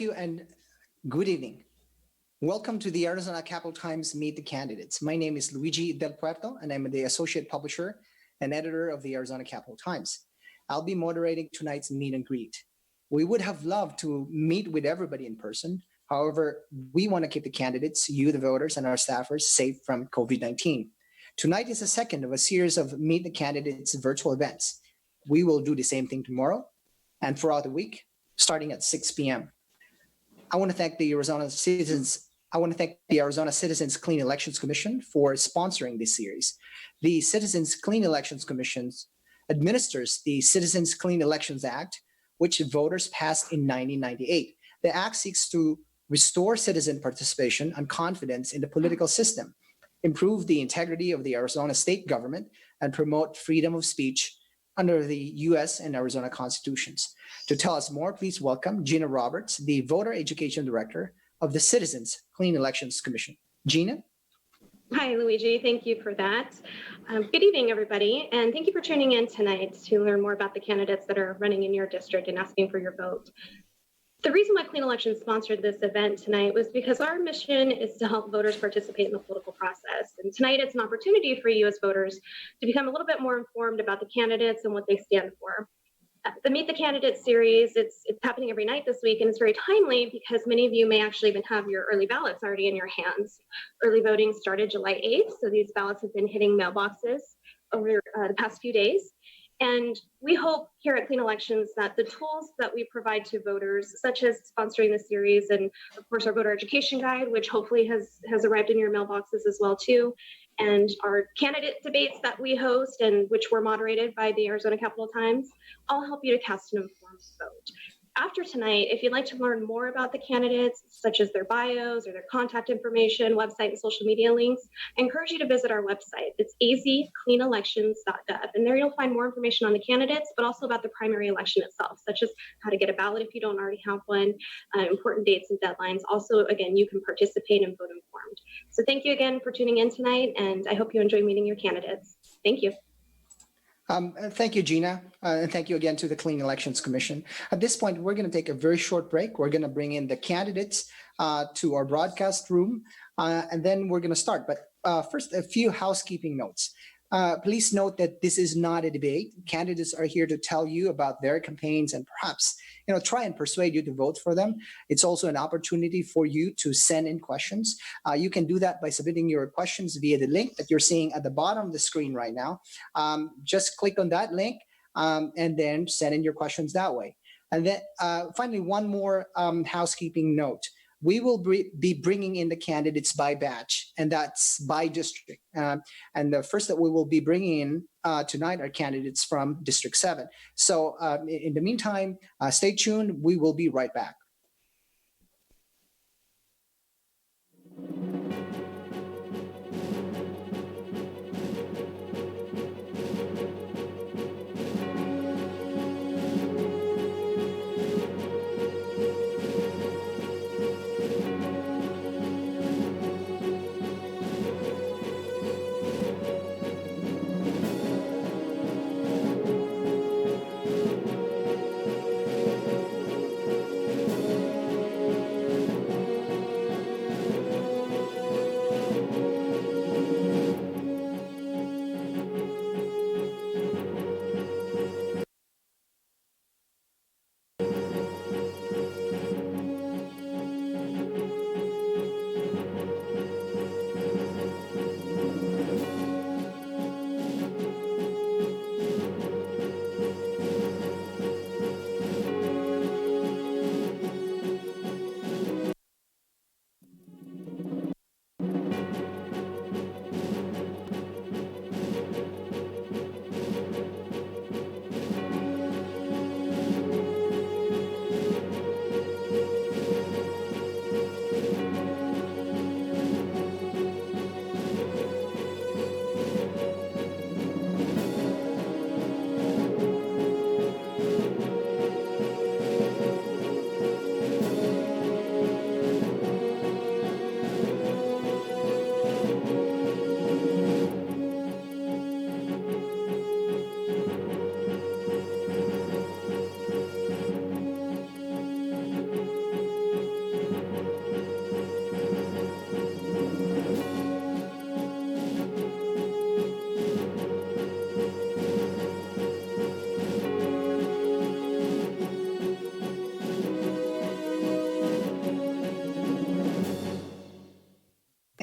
you and good evening. Welcome to the Arizona Capital Times Meet the Candidates. My name is Luige del Puerto, and I'm the associate publisher and editor of the Arizona Capital Times. I'll be moderating tonight's meet and greet. We would have loved to meet with everybody in person. However, we want to keep the candidates, you, the voters, and our staffers safe from COVID-19. Tonight is the second of a series of Meet the Candidates virtual events. We will do the same thing tomorrow and throughout the week, starting at 6 p.m. I want to thank the Arizona Citizens Clean Elections Commission for sponsoring this series. The Citizens Clean Elections Commission administers the Citizens Clean Elections Act, which voters passed in 1998. The act seeks to restore citizen participation and confidence in the political system, improve the integrity of the Arizona state government, and promote freedom of speech under the U.S. and Arizona constitutions. To tell us more, please welcome Gina Roberts, the Voter Education Director of the Citizens Clean Elections Commission. Gina? Hi, Luigi. Thank you for that. Good evening, everybody, and thank you for tuning in tonight to learn more about the candidates that are running in your district and asking for your vote. The reason why Clean Elections sponsored this event tonight was because our mission is to help voters participate in the political process. And tonight it's an opportunity for you as voters to become a little bit more informed about the candidates and what they stand for. The Meet the Candidates series, it's happening every night this week, and it's very timely because many of you may actually even have your early ballots already in your hands. Early voting started July 8th, so these ballots have been hitting mailboxes over the past few days. And we hope here at Clean Elections that the tools that we provide to voters, such as sponsoring the series and of course our voter education guide, which hopefully has arrived in your mailboxes as well too, and our candidate debates that we host and which were moderated by the Arizona Capital Times, all help you to cast an informed vote. After tonight, if you'd like to learn more about the candidates, such as their bios or their contact information, website, and social media links, I encourage you to visit our website. It's azcleanelections.gov. And there you'll find more information on the candidates, but also about the primary election itself, such as how to get a ballot if you don't already have one, important dates and deadlines. Also, again, you can participate and vote informed. So thank you again for tuning in tonight, and I hope you enjoy meeting your candidates. Thank you. Thank you, Gina, and thank you again to the Clean Elections Commission. At this point, we're going to take a very short break. We're going to bring in the candidates to our broadcast room, and then we're going to start. But first, a few housekeeping notes. Please note that this is not a debate. Candidates are here to tell you about their campaigns and perhaps, try and persuade you to vote for them. It's also an opportunity for you to send in questions. You can do that by submitting your questions via the link that you're seeing at the bottom of the screen right now. Just click on that link and then send in your questions that way. And then finally, one more housekeeping note. We will be bringing in the candidates by batch, and that's by district. And the first that we will be bringing in tonight are candidates from District 7. So in the meantime, stay tuned. We will be right back.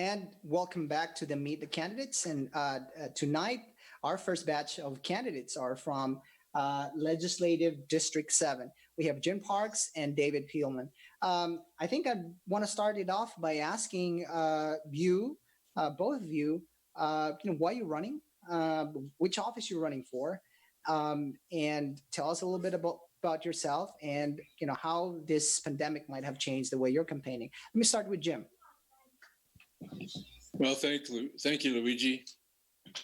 And welcome back to the Meet the Candidates. And tonight, our first batch of candidates are from Legislative District 7. We have Jim Parks and David Pielman. I think I want to start it off by asking both of you, why you're running, which office you're running for, and tell us a little bit about yourself and how this pandemic might have changed the way you're campaigning. Let me start with Jim. Well, thank you, Luigi.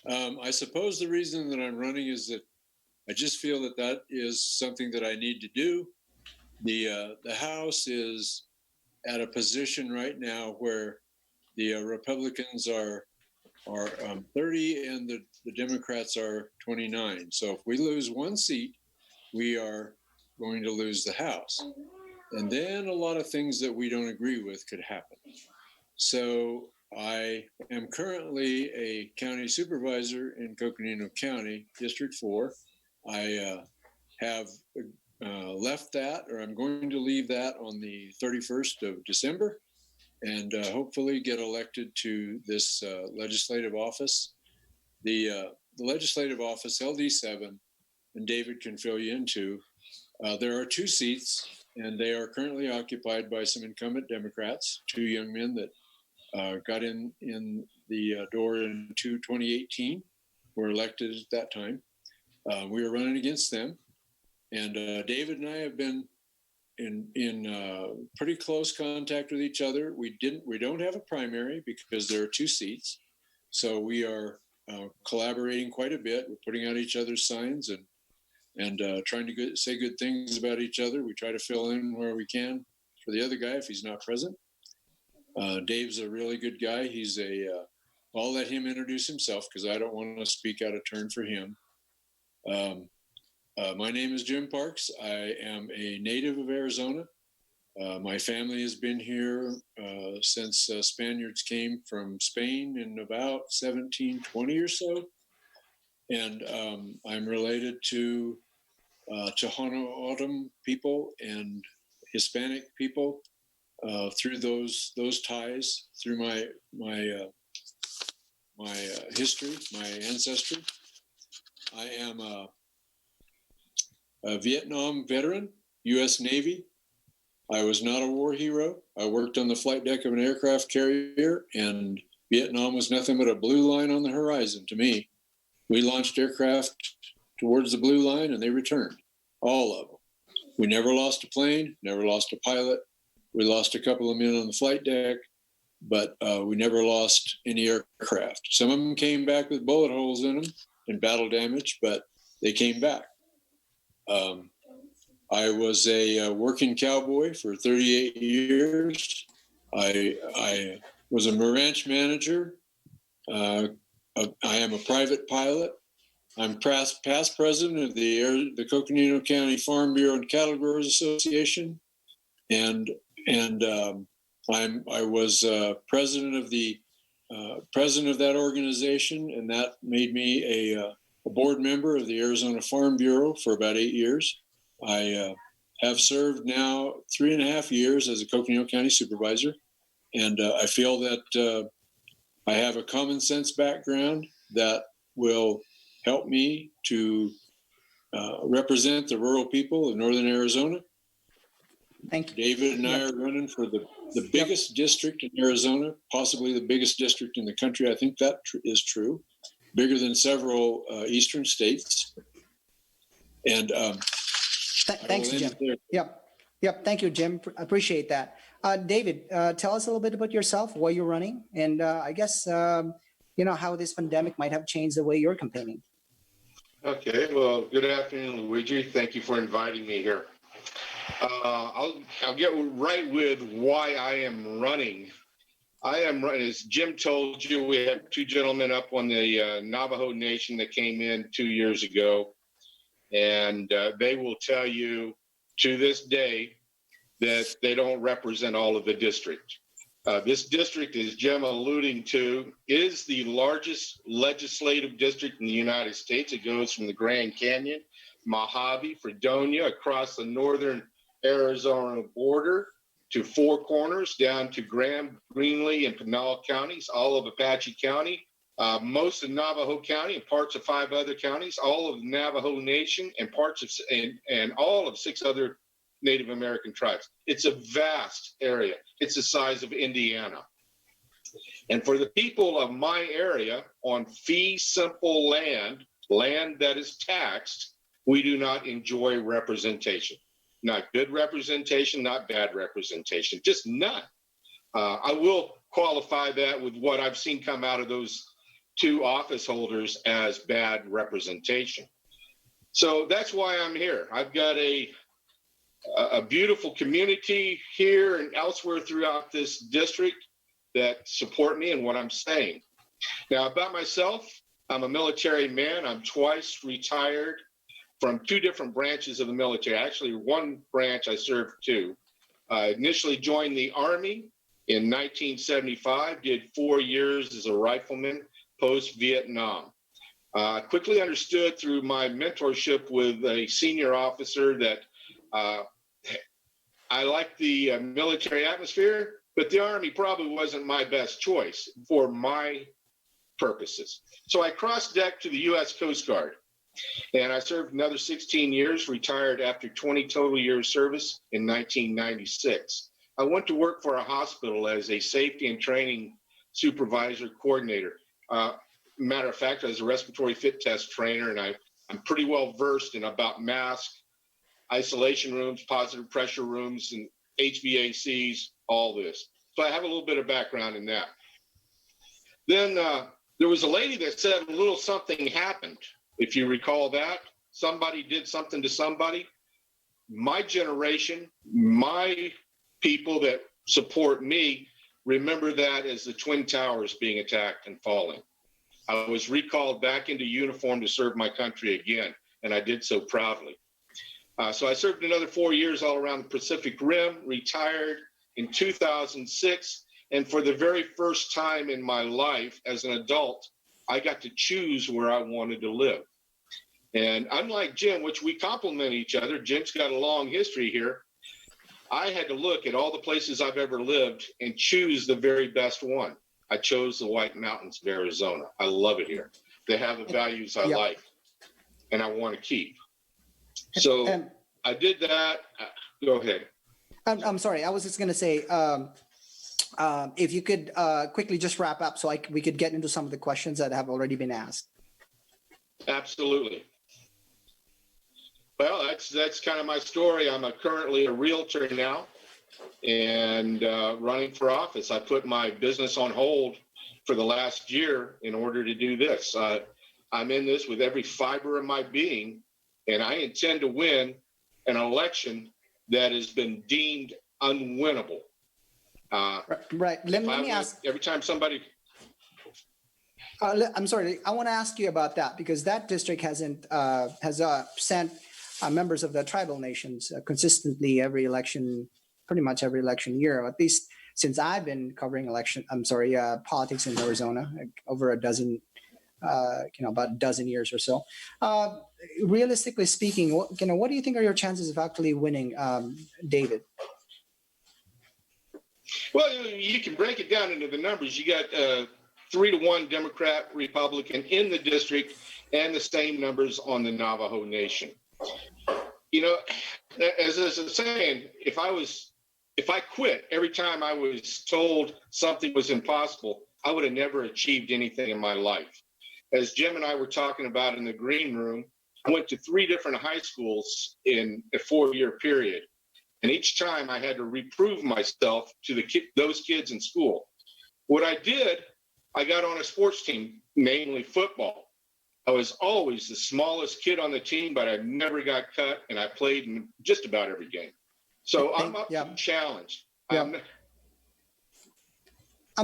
I suppose the reason that I'm running is that I just feel that is something that I need to do. The House is at a position right now where the Republicans are 30 and the Democrats are 29. So if we lose one seat, we are going to lose the House. And then a lot of things that we don't agree with could happen. So I am currently a county supervisor in Coconino County, District 4. I have left that, or I'm going to leave that on the 31st of December, and hopefully get elected to this legislative office. The legislative office, LD7, and David can fill you into, there are 2 seats, and they are currently occupied by some incumbent Democrats, 2 young men that got in the door in 2018, were elected at that time. We were running against them, and David and I have been in pretty close contact with each other. We don't have a primary because there are 2 seats, so we are collaborating quite a bit. We're putting out each other's signs and trying to say good things about each other. We try to fill in where we can for the other guy if he's not present. Dave's a really good guy. He's I'll let him introduce himself because I don't want to speak out of turn for him. My name is Jim Parks. I am a native of Arizona. My family has been here since Spaniards came from Spain in about 1720 or so. And I'm related to Tohono O'odham people and Hispanic people. Through those ties, through my history, my ancestry. I am a Vietnam veteran, U.S. Navy. I was not a war hero. I worked on the flight deck of an aircraft carrier, and Vietnam was nothing but a blue line on the horizon to me. We launched aircraft towards the blue line, and they returned, all of them. We never lost a plane, never lost a pilot. We lost a couple of men on the flight deck, but we never lost any aircraft. Some of them came back with bullet holes in them and battle damage, but they came back. I was a working cowboy for 38 years. I was a ranch manager. I am a private pilot. I'm past president of the Coconino County Farm Bureau and Cattle Growers Association, and I was president of that organization, and that made me a board member of the Arizona Farm Bureau for about 8 years. I have served now 3.5 years as a Coconino County supervisor, and I feel that I have a common sense background that will help me to represent the rural people of Northern Arizona. Thank you. David and I are running for the biggest district in Arizona, possibly the biggest district in the country. I think that is true, bigger than several eastern states. And thanks, Jim. Yep. Thank you, Jim. Appreciate that. David, tell us a little bit about yourself, why you're running, and I guess how this pandemic might have changed the way you're campaigning. Okay. Well, good afternoon, Luigi. Thank you for inviting me here. I'll get right with why I am running. I am running, as Jim told you, we have 2 gentlemen up on the Navajo Nation that came in 2 years ago. And they will tell you to this day that they don't represent all of the district. This district, as Jim alluding to, is the largest legislative district in the United States. It goes from the Grand Canyon, Mojave, Fredonia, across the northern Arizona border, to Four Corners, down to Graham, Greenlee, and Pinal counties, all of Apache County, most of Navajo County and parts of 5 other counties, all of the Navajo Nation and parts of and all of 6 other Native American tribes. It's a vast area. It's the size of Indiana. And for the people of my area on fee simple land that is taxed, we do not enjoy representation. Not good representation, not bad representation, just none. I will qualify that with what I've seen come out of those 2 office holders as bad representation. So that's why I'm here. I've got a beautiful community here and elsewhere throughout this district that support me and what I'm saying. Now, about myself, I'm a military man. I'm twice retired from 2 different branches of the military. Actually, one branch I served 2. I initially joined the Army in 1975, did 4 years as a rifleman post-Vietnam. I quickly understood through my mentorship with a senior officer that I liked the military atmosphere, but the Army probably wasn't my best choice for my purposes. So I crossed deck to the U.S. Coast Guard, and I served another 16 years, retired after 20 total years service in 1996. I went to work for a hospital as a safety and training supervisor coordinator. Matter of fact, I was a respiratory fit test trainer, and I'm pretty well versed in about mask, isolation rooms, positive pressure rooms, and HVACs, all this. So I have a little bit of background in that. Then there was a lady that said a little something happened. If you recall that, somebody did something to somebody. My generation, my people that support me, remember that as the Twin Towers being attacked and falling. I was recalled back into uniform to serve my country again, and I did so proudly. So I served another 4 years all around the Pacific Rim, retired in 2006, and for the very first time in my life as an adult, I got to choose where I wanted to live. And unlike Jim, which we complement each other, Jim's got a long history here, I had to look at all the places I've ever lived and choose the very best one. I chose the White Mountains of Arizona. I love it here. They have the values I like and I want to keep. So I did that. Go ahead. I'm sorry. I was just going to say, if you could quickly just wrap up so we could get into some of the questions that have already been asked. Absolutely. Well, that's kind of my story. I'm currently a realtor now and running for office. I put my business on hold for the last year in order to do this. I'm in this with every fiber of my being, and I intend to win an election that has been deemed unwinnable. Right. Let me ask. Every time somebody. I'm sorry. I want to ask you about that because that district has sent members of the tribal nations consistently every election, pretty much every election year, at least since I've been covering politics in Arizona, over a dozen, about a dozen years or so. Realistically speaking, what do you think are your chances of actually winning, David? Well, you can break it down into the numbers. You got 3-1 Democrat, Republican in the district, and the same numbers on the Navajo Nation. As I was saying, if I quit every time I was told something was impossible, I would have never achieved anything in my life. As Jim and I were talking about in the green room, I went to 3 different high schools in a 4-year period. And each time I had to reprove myself to those kids in school. What I did, I got on a sports team, mainly football. I was always the smallest kid on the team, but I never got cut, and I played in just about every game. So I'm up to the challenge. I'm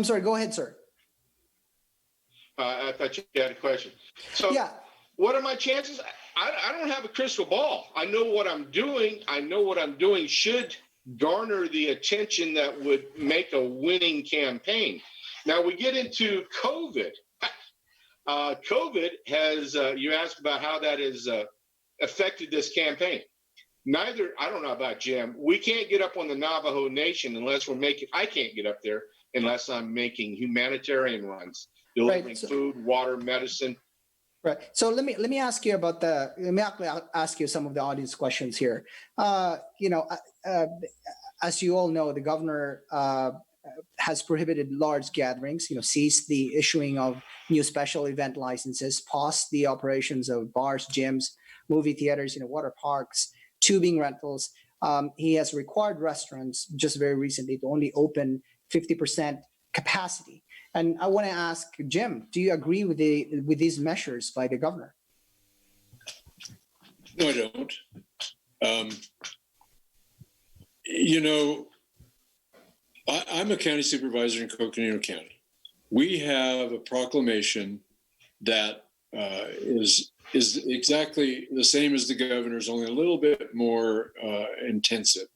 sorry, go ahead, sir. I thought you had a question. So what are my chances? I don't have a crystal ball. I know what I'm doing. I know what I'm doing should garner the attention that would make a winning campaign. Now we get into COVID. COVID has, you asked about how that has affected this campaign. I don't know about Jim, we can't get up on the Navajo Nation unless I can't get up there unless I'm making humanitarian runs, delivering food, water, medicine. Right. So let me ask you about let me ask you some of the audience questions here. As you all know, the governor has prohibited large gatherings, ceased the issuing of new special event licenses, paused the operations of bars, gyms, movie theaters, water parks, tubing rentals. He has required restaurants just very recently to only open 50% capacity. And I want to ask Jim, do you agree with these measures by the governor? No, I don't. I'm a county supervisor in Coconino County. We have a proclamation that is exactly the same as the governor's, only a little bit more intensive.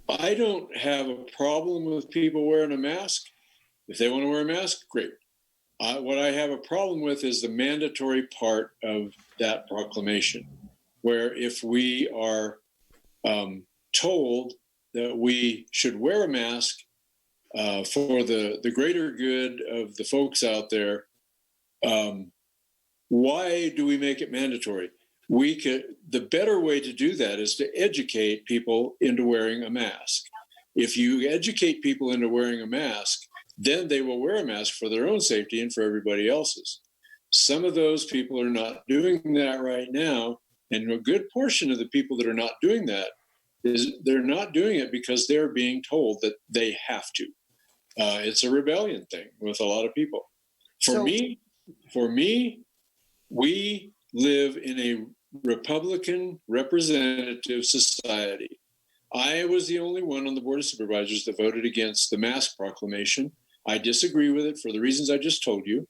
I don't have a problem with people wearing a mask. If they want to wear a mask, great. What I have a problem with is the mandatory part of that proclamation, where if we are told that we should wear a mask for the greater good of the folks out there, why do we make it mandatory? The better way to do that is to educate people into wearing a mask. If you educate people into wearing a mask, then they will wear a mask for their own safety and for everybody else's. Some of those people are not doing that right now. And a good portion of the people that are not doing that they're not doing it because they're being told that they have to. It's a rebellion thing with a lot of people. For me, we live in a Republican representative society. I was the only one on the Board of Supervisors that voted against the mask proclamation. I disagree with it for the reasons I just told you.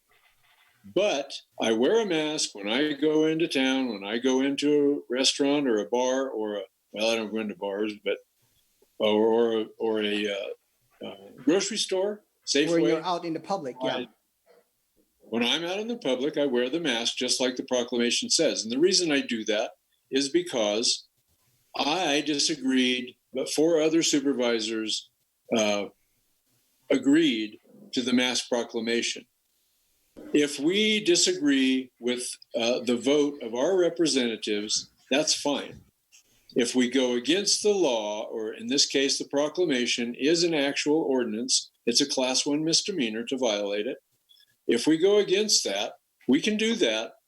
But I wear a mask when I go into town, when I go into a restaurant or a bar I don't go into bars, but or a grocery store, Safeway. Where you're out in the public, yeah. When I'm out in the public, I wear the mask just like the proclamation says. And the reason I do that is because I disagreed, but 4 other supervisors agreed to the mask proclamation. If we disagree with the vote of our representatives, that's fine. If we go against the law, or in this case, the proclamation is an actual ordinance, it's a class 1 misdemeanor to violate it. If we go against that, we can do that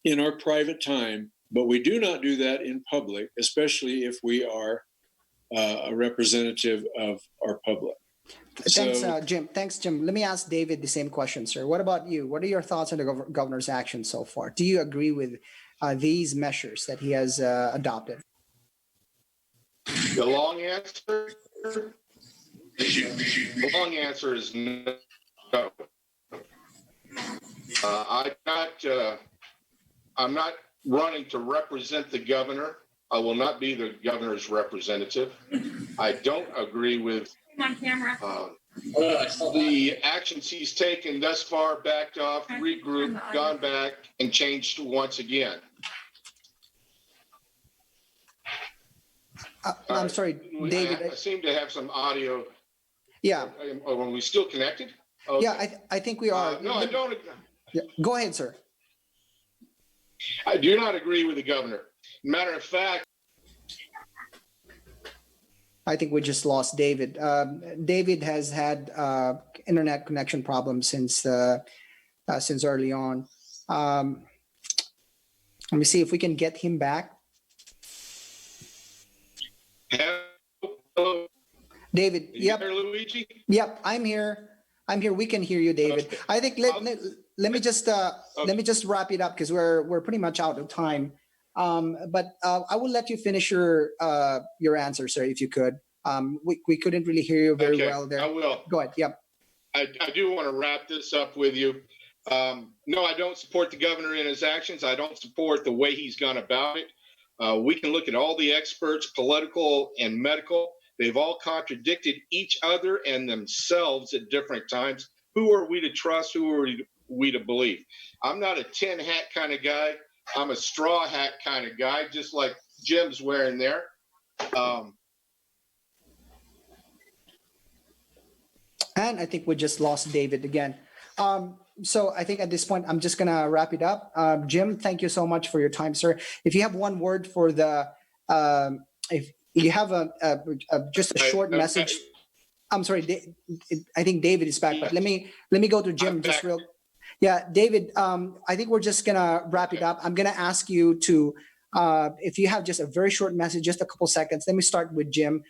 in our private time, but we do not do that in public, especially if we are a representative of our public. Thanks, Jim. Thanks, Jim. Let me ask David the same question, sir. What about you? What are your thoughts on the governor's action so far? Do you agree with these measures that he has adopted? The long answer is no. I'm not running to represent the governor. I will not be the governor's representative. I don't agree with the actions he's taken thus far, backed off, regrouped, gone back, and changed once again. I'm sorry, David. I seem to have some audio. Yeah. Are we still connected? Okay. Yeah, I think we are. No, I don't. Yeah. Go ahead, sir. I do not agree with the governor. Matter of fact, I think we just lost David. David has had internet connection problems since early on. Let me see if we can get him back. hello, David, yep. there, Luigi? Yep, I'm here. We can hear you, David. Okay. I think let me just wrap it up because we're pretty much out of time. But I will let you finish your answer, sir, if you could. We couldn't really hear you very well there. I will. Go ahead. Yep. I do want to wrap this up with you. No, I don't support the governor in his actions. I don't support the way he's gone about it. We can look at all the experts, political and medical. They've all contradicted each other and themselves at different times. Who are we to trust? Who are we to believe? I'm not a tin hat kind of guy. I'm a straw hat kind of guy, just like Jim's wearing there. And I think we just lost David again. So I think at this point, I'm just going to wrap it up. Jim, thank you so much for your time, sir. If you have one word for the, if you have just a short message. I'm sorry, I think David is back, but let me go to Jim just real. Yeah, David, I think we're just going to wrap it up. I'm going to ask you to, if you have just a very short message, just a couple seconds. Let me start with Jim.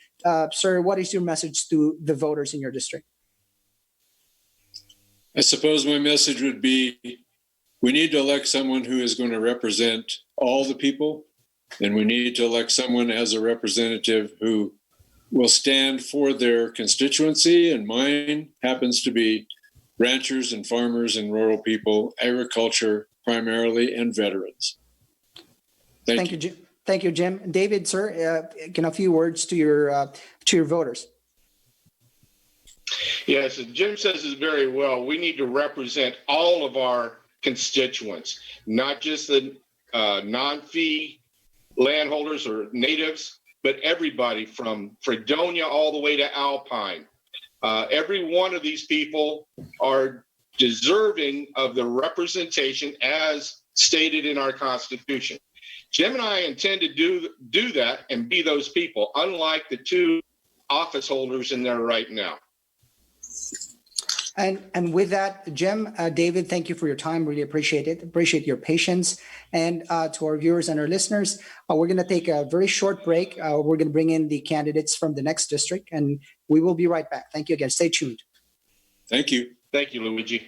Sir, what is your message to the voters in your district? I suppose my message would be, we need to elect someone who is going to represent all the people, and we need to elect someone as a representative who will stand for their constituency, and mine happens to be ranchers and farmers and rural people, agriculture primarily, and veterans. Thank you, Jim. Thank you, Jim. David, sir, a few words to your voters. Yes, Jim says it very well. We need to represent all of our constituents, not just the non-fee landholders or natives, but everybody from Fredonia all the way to Alpine. Every one of these people are deserving of the representation as stated in our Constitution. Jim and I intend to do that and be those people, unlike the two office holders in there right now. And with that, Jim, David, thank you for your time. Really appreciate it. Appreciate your patience. And to our viewers and our listeners, we're going to take a very short break. We're going to bring in the candidates from the next district, and we will be right back. Thank you again. Stay tuned. Thank you. Thank you, Luigi.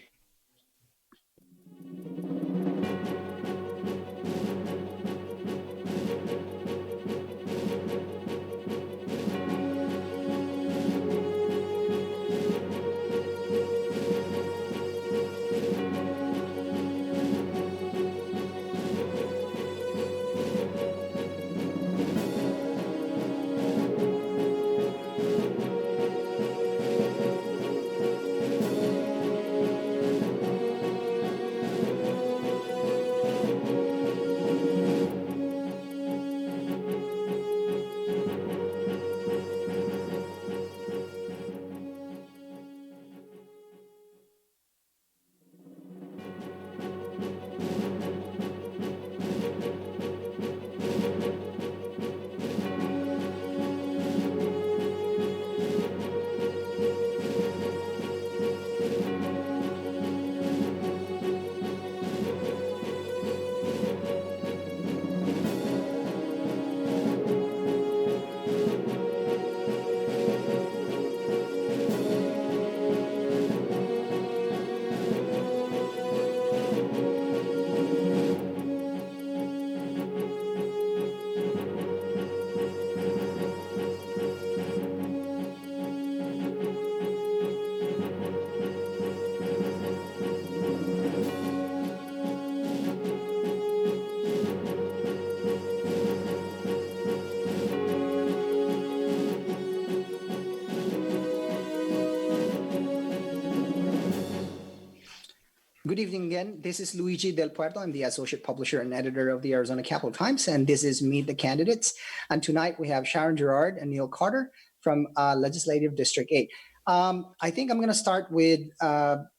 Good evening again. This is Luige Del Puerto. I'm the associate publisher and editor of the Arizona Capital Times, and this is Meet the Candidates. And tonight we have Sharon Gerard and Neil Carter from Legislative District 8. I think I'm going to start with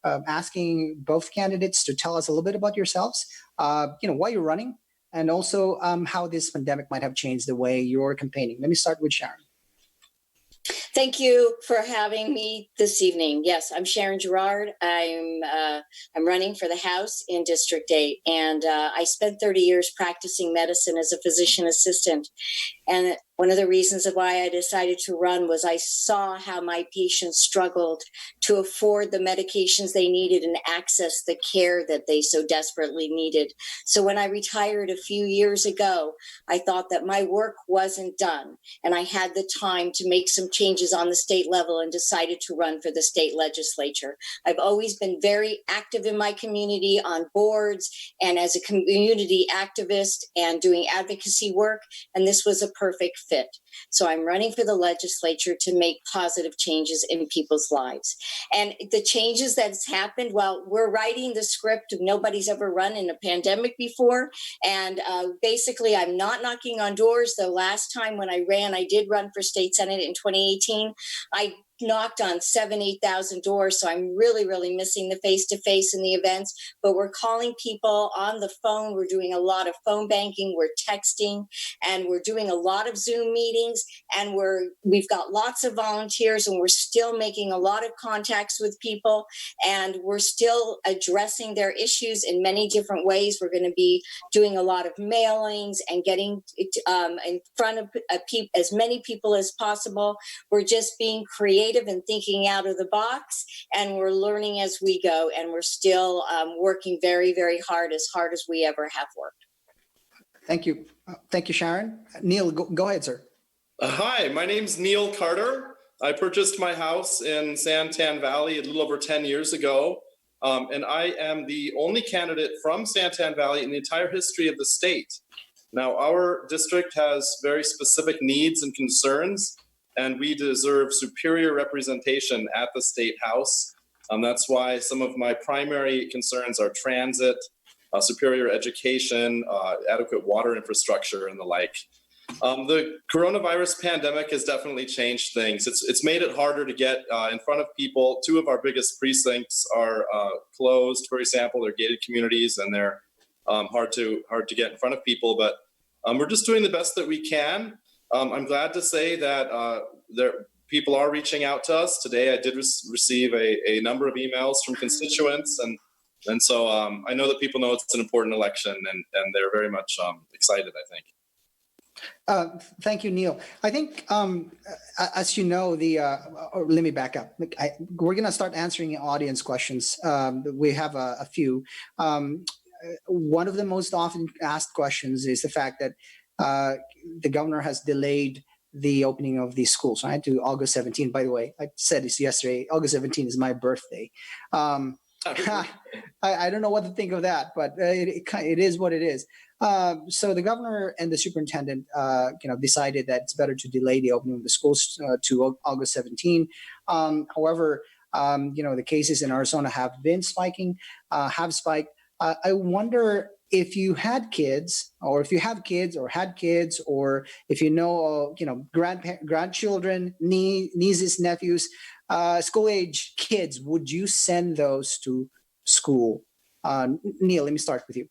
asking both candidates to tell us a little bit about yourselves, why you're running, and also how this pandemic might have changed the way you're campaigning. Let me start with Sharon. Thank you for having me this evening. Yes, I'm Sharon Gerard. I'm running for the House in District 8, and I spent 30 years practicing medicine as a physician assistant. And one of the reasons of why I decided to run was I saw how my patients struggled to afford the medications they needed and access the care that they so desperately needed. So when I retired a few years ago, I thought that my work wasn't done, and I had the time to make some changes on the state level and decided to run for the state legislature. I've always been very active in my community on boards and as a community activist and doing advocacy work. And this was a perfect fit. So I'm running for the legislature to make positive changes in people's lives. And the changes that's happened, well, we're writing the script. Nobody's ever run in a pandemic before. And basically, I'm not knocking on doors. The last time when I ran, I did run for state senate in 2018. I knocked on 8,000 doors. So I'm really, really missing the face-to-face in the events, but we're calling people on the phone. We're doing a lot of phone banking. We're texting, and we're doing a lot of Zoom meetings, and we've got lots of volunteers, and we're still making a lot of contacts with people, and we're still addressing their issues in many different ways. We're going to be doing a lot of mailings and getting in front of as many people as possible. We're just being creative and thinking out of the box, and we're learning as we go, and we're still working very, very hard as we ever have worked. Thank you. Thank you, Sharon. Neil, go ahead, sir. Hi, my name's Neil Carter. I purchased my house in Santan Valley a little over 10 years ago, and I am the only candidate from Santan Valley in the entire history of the state. Now, our district has very specific needs and concerns, and we deserve superior representation at the State House. That's why some of my primary concerns are transit, superior education, adequate water infrastructure, and the like. The coronavirus pandemic has definitely changed things. It's made it harder to get in front of people. Two of our biggest precincts are closed. For example, they're gated communities, and they're hard to get in front of people. But we're just doing the best that we can. I'm glad to say that people are reaching out to us. Today, I did receive a number of emails from constituents, and so I know that people know it's an important election, and they're very much excited, I think. Thank you, Neil. I think, as you know, let me back up. We're going to start answering audience questions. We have a few. One of the most often asked questions is the fact that the governor has delayed the opening of these schools, right, to August 17. By the way, I said this yesterday. August 17 is my birthday. I don't know what to think of that, but it is what it is. So the governor and the superintendent, decided that it's better to delay the opening of the schools to August 17. However, the cases in Arizona have been spiking, have spiked. I wonder if you had kids, or if you have kids, or had kids, or if grandchildren, nieces, nephews, school-age kids, would you send those to school? Neil, let me start with you.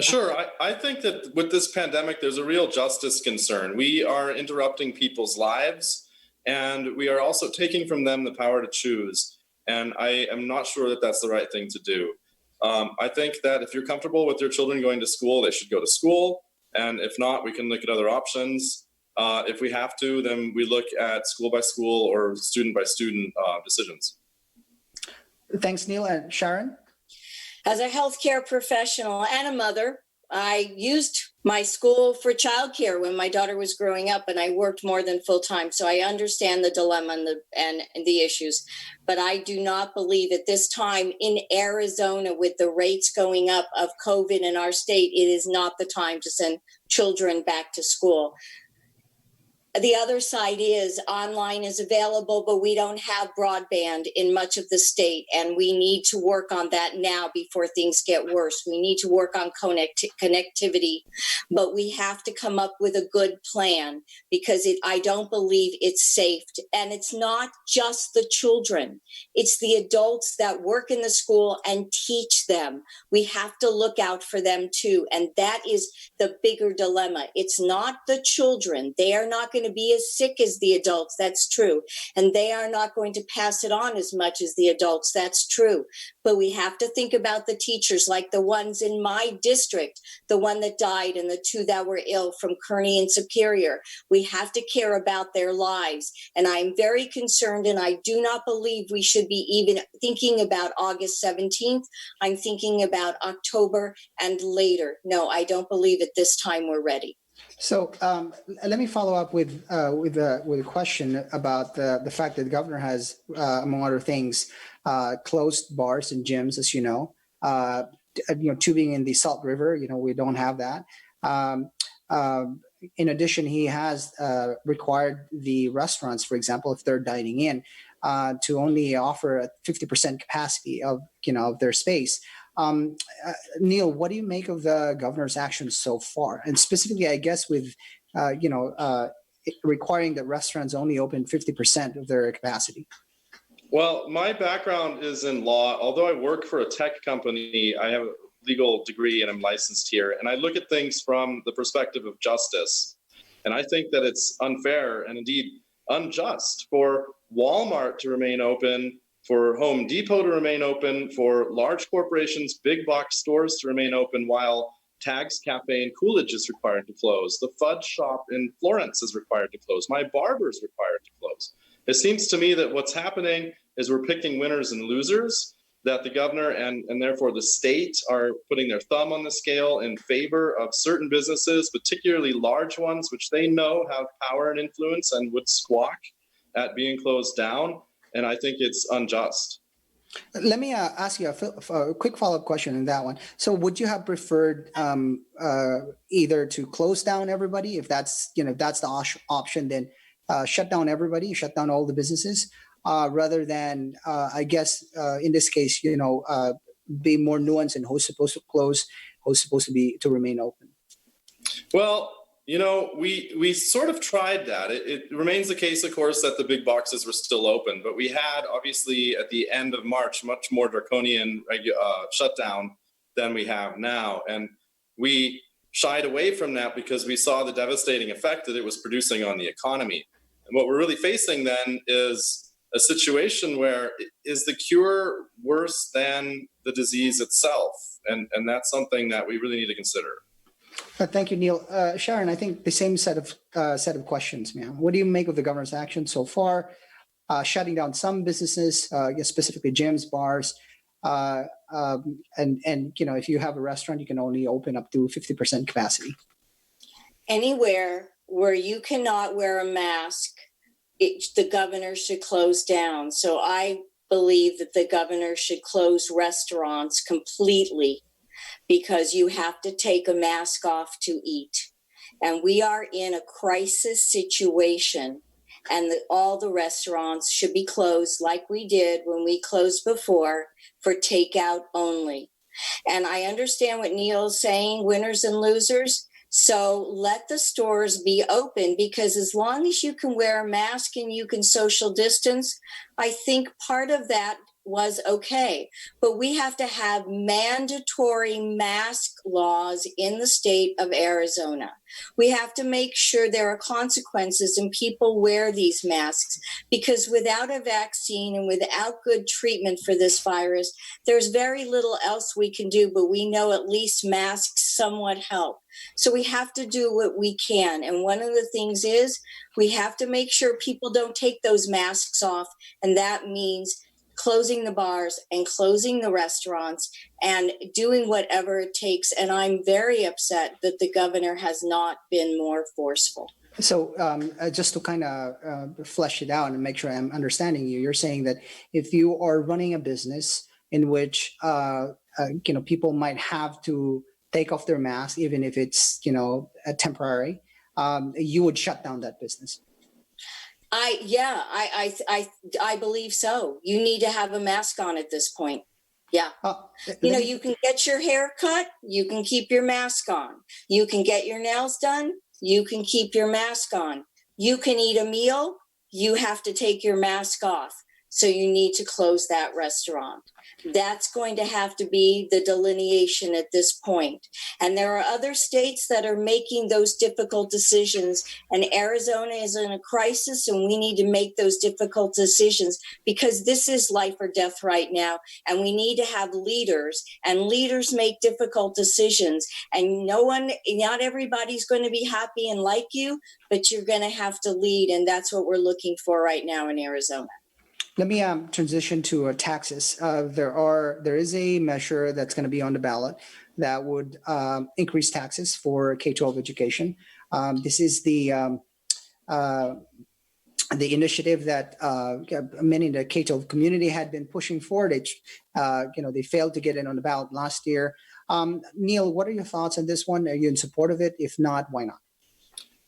Sure. I think that with this pandemic, there's a real justice concern. We are interrupting people's lives, and we are also taking from them the power to choose. And I am not sure that that's the right thing to do. I think that if you're comfortable with your children going to school, they should go to school. And if not, we can look at other options. If we have to, then we look at school by school or student by student decisions. Thanks, Neil. And Sharon? As a healthcare professional and a mother, I used my school for childcare when my daughter was growing up, and I worked more than full time. So I understand the dilemma and the issues. But I do not believe at this time in Arizona, with the rates going up of COVID in our state, it is not the time to send children back to school. The other side is online is available, but we don't have broadband in much of the state, and we need to work on that now before things get worse. We need to work on connectivity, but we have to come up with a good plan, because I don't believe it's safe. And it's not just the children. It's the adults that work in the school and teach them. We have to look out for them too. And that is the bigger dilemma. It's not the children. They are not going to be as sick as the adults. That's true. And they are not going to pass it on as much as the adults. That's true. But we have to think about the teachers, like the ones in my district, the one that died and the two that were ill from Kearney and Superior. We have to care about their lives. And I'm very concerned, and I do not believe we should be even thinking about August 17th. I'm thinking about October and later. No, I don't believe at this time we're ready. So let me follow up with a question about the fact that the governor has, among other things, closed bars and gyms, as you know. Tubing in the Salt River, we don't have that. in addition, he has required the restaurants, for example, if they're dining in, to only offer a 50% capacity of of their space. Neil, what do you make of the governor's actions so far, and specifically, I guess, with requiring that restaurants only open 50% of their capacity? Well, my background is in law. Although I work for a tech company, I have a legal degree and I'm licensed here. And I look at things from the perspective of justice. And I think that it's unfair and indeed unjust for Walmart to remain open, for Home Depot to remain open, for large corporations, big box stores to remain open, while Tag's Cafe in Coolidge is required to close. The Fudge Shop in Florence is required to close. My barber is required to close. It seems to me that what's happening is we're picking winners and losers, that the governor and therefore the state are putting their thumb on the scale in favor of certain businesses, particularly large ones, which they know have power and influence and would squawk at being closed down. And I think it's unjust. Let me ask you a quick follow-up question on that one. So would you have preferred either to close down everybody, if that's, if that's the option, then shut down everybody, shut down all the businesses, rather than, I guess, in this case, be more nuanced in who's supposed to close, who's supposed to remain open? Well, we sort of tried that. It remains the case, of course, that the big boxes were still open, but we had obviously at the end of March much more draconian shutdown than we have now, and we shied away from that because we saw the devastating effect that it was producing on the economy. And what we're really facing then is a situation where is the cure worse than the disease itself, and that's something that we really need to consider. Thank you, Neil. Sharon, I think the same set of questions, ma'am. What do you make of the governor's action so far? Shutting down some businesses, specifically gyms, bars, and if you have a restaurant, you can only open up to 50% capacity. Anywhere where you cannot wear a mask, the governor should close down. So I believe that the governor should close restaurants completely, because you have to take a mask off to eat. And we are in a crisis situation, and all the restaurants should be closed like we did when we closed before, for takeout only. And I understand what Neil's saying, winners and losers. So let the stores be open, because as long as you can wear a mask and you can social distance, I think part of that was okay. But we have to have mandatory mask laws in the state of Arizona. We have to make sure there are consequences and people wear these masks, because without a vaccine and without good treatment for this virus, there's very little else we can do, but we know at least masks somewhat help. So we have to do what we can. And one of the things is we have to make sure people don't take those masks off. And that means closing the bars and closing the restaurants and doing whatever it takes. And I'm very upset that the governor has not been more forceful. So just to kind of flesh it out and make sure I'm understanding you, you're saying that if you are running a business in which, people might have to take off their mask, even if it's, temporary, you would shut down that business. I believe so. You need to have a mask on at this point. Yeah. You can get your hair cut. You can keep your mask on. You can get your nails done. You can keep your mask on. You can eat a meal. You have to take your mask off. So you need to close that restaurant. That's going to have to be the delineation at this point. And there are other states that are making those difficult decisions. And Arizona is in a crisis, and we need to make those difficult decisions, because this is life or death right now. And we need to have leaders, and leaders make difficult decisions. And not everybody's going to be happy and like you, but you're going to have to lead. And that's what we're looking for right now in Arizona. Let me transition to taxes. There is a measure that's going to be on the ballot that would increase taxes for K-12 education. This is the initiative that many in the K-12 community had been pushing for. They failed to get it on the ballot last year. Neil, what are your thoughts on this one? Are you in support of it? If not, why not?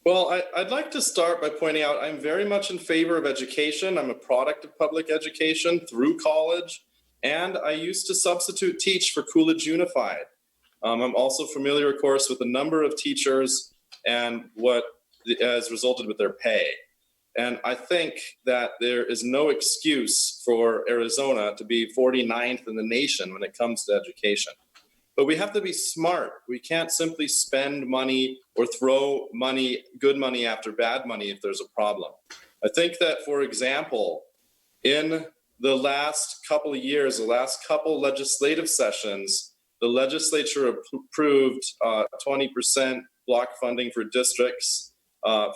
Well, I'd like to start by pointing out I'm very much in favor of education. I'm a product of public education through college, and I used to substitute teach for Coolidge Unified. I'm also familiar, of course, with a number of teachers and what has resulted with their pay. And I think that there is no excuse for Arizona to be 49th in the nation when it comes to education. But we have to be smart. We can't simply spend money or throw money, good money after bad money if there's a problem. I think that, for example, in the last couple of years, the last couple legislative sessions, the legislature approved 20% block funding for districts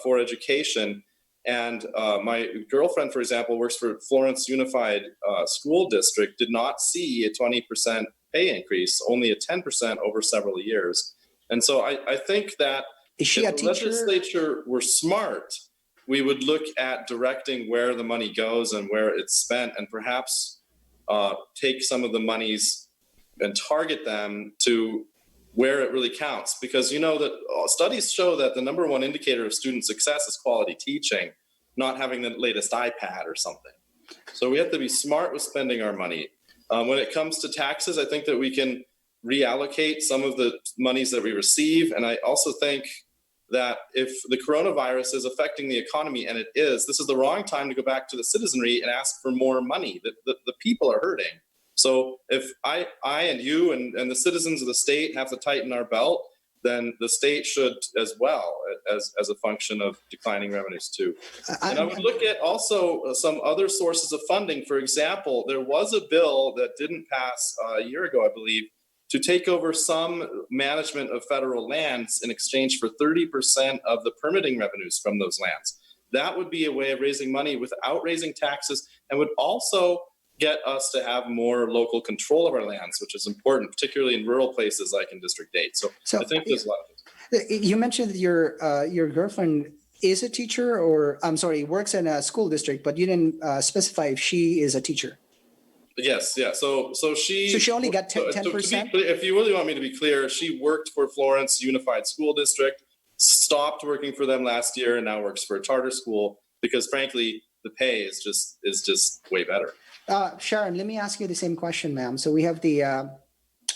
for education. And my girlfriend, for example, works for Florence Unified School District, did not see a 20% pay increase, only a 10% over several years. And so I think that Is she a if the teacher? legislature were smart, we would look at directing where the money goes and where it's spent, and perhaps take some of the monies and target them to where it really counts. Because you know that studies show that the number one indicator of student success is quality teaching, not having the latest iPad or something. So we have to be smart with spending our money. When it comes to taxes, I think that we can reallocate some of the monies that we receive. And I also think that if the coronavirus is affecting the economy, and it is, this is the wrong time to go back to the citizenry and ask for more money. The people are hurting. So if I and you and the citizens of the state have to tighten our belt, then the state should as well, as a function of declining revenues too. And I would look at also some other sources of funding. For example, there was a bill that didn't pass a year ago, I believe, to take over some management of federal lands in exchange for 30% of the permitting revenues from those lands. That would be a way of raising money without raising taxes, and would also get us to have more local control of our lands, which is important, particularly in rural places like in District 8. So I think there's a lot of it. You mentioned that your girlfriend is a teacher, or I'm sorry, works in a school district, but you didn't specify if she is a teacher. Yes, yeah. So she only got 10%? If you really want me to be clear, she worked for Florence Unified School District, stopped working for them last year, and now works for a charter school because, frankly, the pay is just way better. Sharon, let me ask you the same question, ma'am. So we have the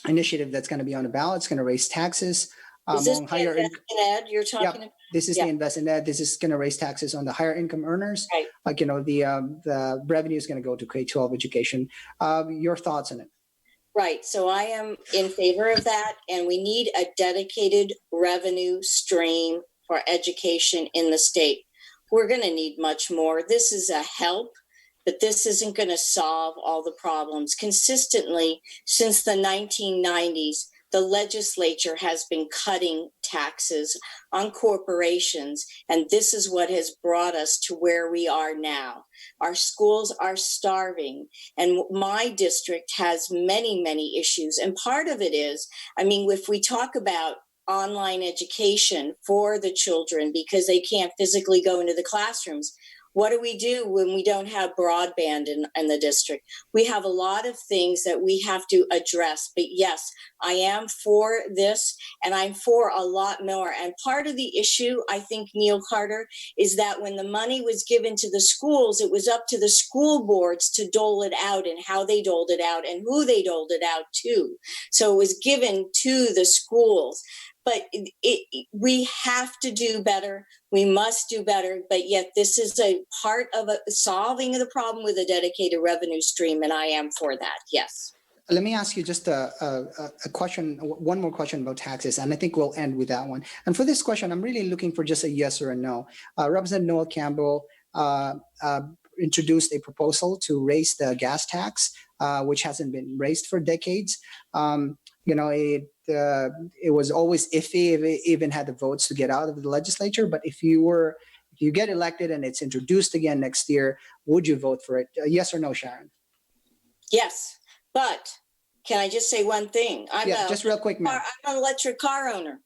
initiative that's going to be on the ballot. It's going to raise taxes Is this among the higher Invest in Ed you're talking about? This is Yeah. the Invest in Ed. This is going to raise taxes on the higher income earners. Right. Like, the revenue is going to go to K-12 education. Your thoughts on it? Right. So I am in favor of that. And we need a dedicated revenue stream for education in the state. We're going to need much more. This is a help, but this isn't going to solve all the problems. Consistently, since the 1990s, the legislature has been cutting taxes on corporations, and this is what has brought us to where we are now. Our schools are starving, and my district has many, many issues. And part of it is, if we talk about online education for the children because they can't physically go into the classrooms, what do we do when we don't have broadband in the district? We have a lot of things that we have to address. But yes, I am for this, and I'm for a lot more. And part of the issue, I think, Neil Carter, is that when the money was given to the schools, it was up to the school boards to dole it out, and how they doled it out and who they doled it out to. So it was given to the schools. But we have to do better. We must do better. But yet this is a part of solving the problem with a dedicated revenue stream. And I am for that. Yes. Let me ask you just a question, one more question about taxes, and I think we'll end with that one. And for this question, I'm really looking for just a yes or a no. Representative Noel Campbell introduced a proposal to raise the gas tax, which hasn't been raised for decades. It was always iffy if it even had the votes to get out of the legislature. But if you get elected and it's introduced again next year, would you vote for it? Yes or no, Sharon? Yes, but can I just say one thing? Just real quick, ma'am. I'm an electric car owner.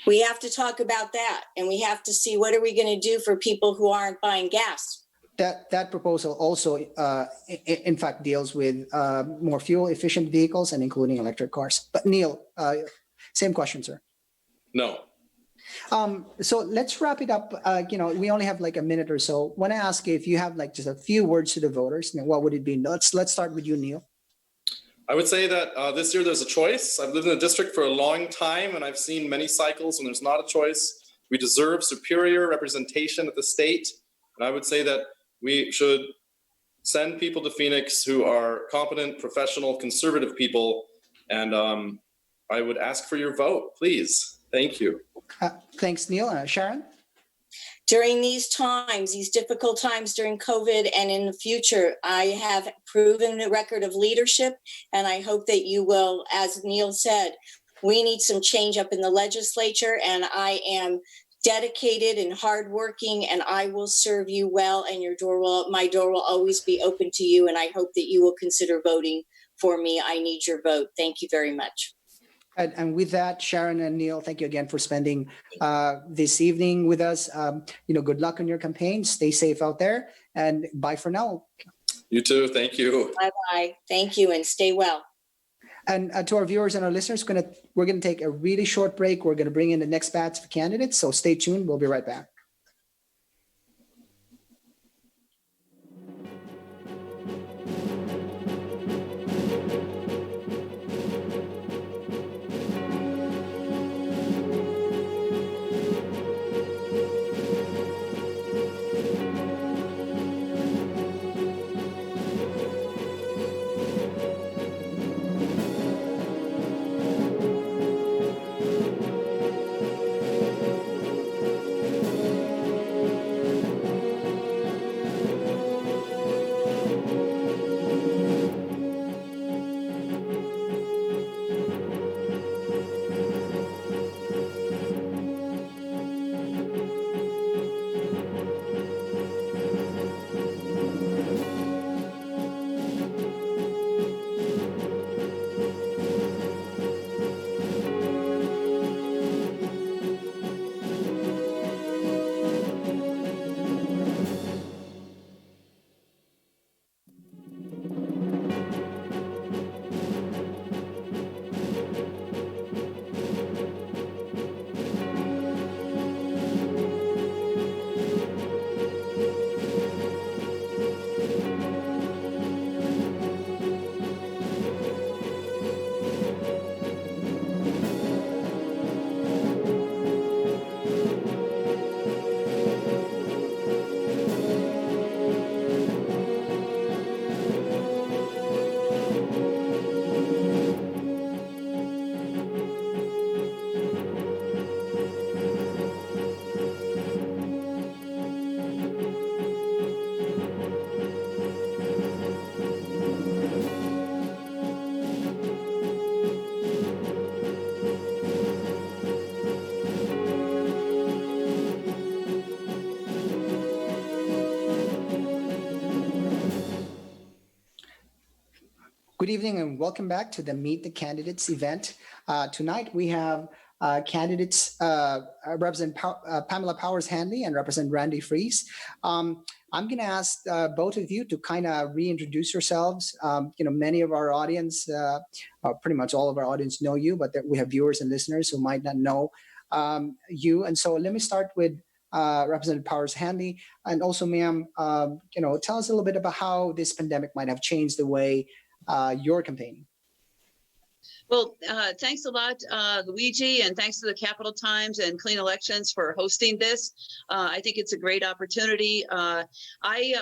We have to talk about that, and we have to see what are we going to do for people who aren't buying gas. That proposal also, in fact, deals with more fuel-efficient vehicles and including electric cars. But Neil, same question, sir. No. So let's wrap it up. We only have like a minute or so. Want to ask you if you have like just a few words to the voters. Now, what would it be? Let's start with you, Neil. I would say that this year there's a choice. I've lived in the district for a long time, and I've seen many cycles when there's not a choice. We deserve superior representation at the state. And I would say that we should send people to Phoenix who are competent, professional, conservative people. And I would ask for your vote, please. Thank you. Thanks, Neil. Sharon? During these times, these difficult times during COVID and in the future, I have proven a record of leadership, and I hope that you will, as Neil said, we need some change up in the legislature, and I am dedicated and hardworking, and I will serve you well, and my door will always be open to you, and I hope that you will consider voting for me. I need your vote. Thank you very much. And with that, Sharon and Neil, thank you again for spending this evening with us. Good luck on your campaign. Stay safe out there, and bye for now. You too. Thank you. Bye-bye. Thank you, and stay well. And to our viewers and our listeners, we're gonna take a really short break. We're gonna bring in the next batch of candidates, so stay tuned. We'll be right back. Good evening and welcome back to the Meet the Candidates event. Tonight we have candidates Represent Pamela Powers-Handley and Represent Randy Fries. I'm going to ask both of you to kind of reintroduce yourselves. Many of our audience, pretty much all of our audience know you, but we have viewers and listeners who might not know you. And so let me start with Representative Powers-Handley, and also, ma'am, tell us a little bit about how this pandemic might have changed the way you're campaigning. Well, thanks a lot, Luigi, and thanks to the Capital Times and Clean Elections for hosting this. I think it's a great opportunity. Like I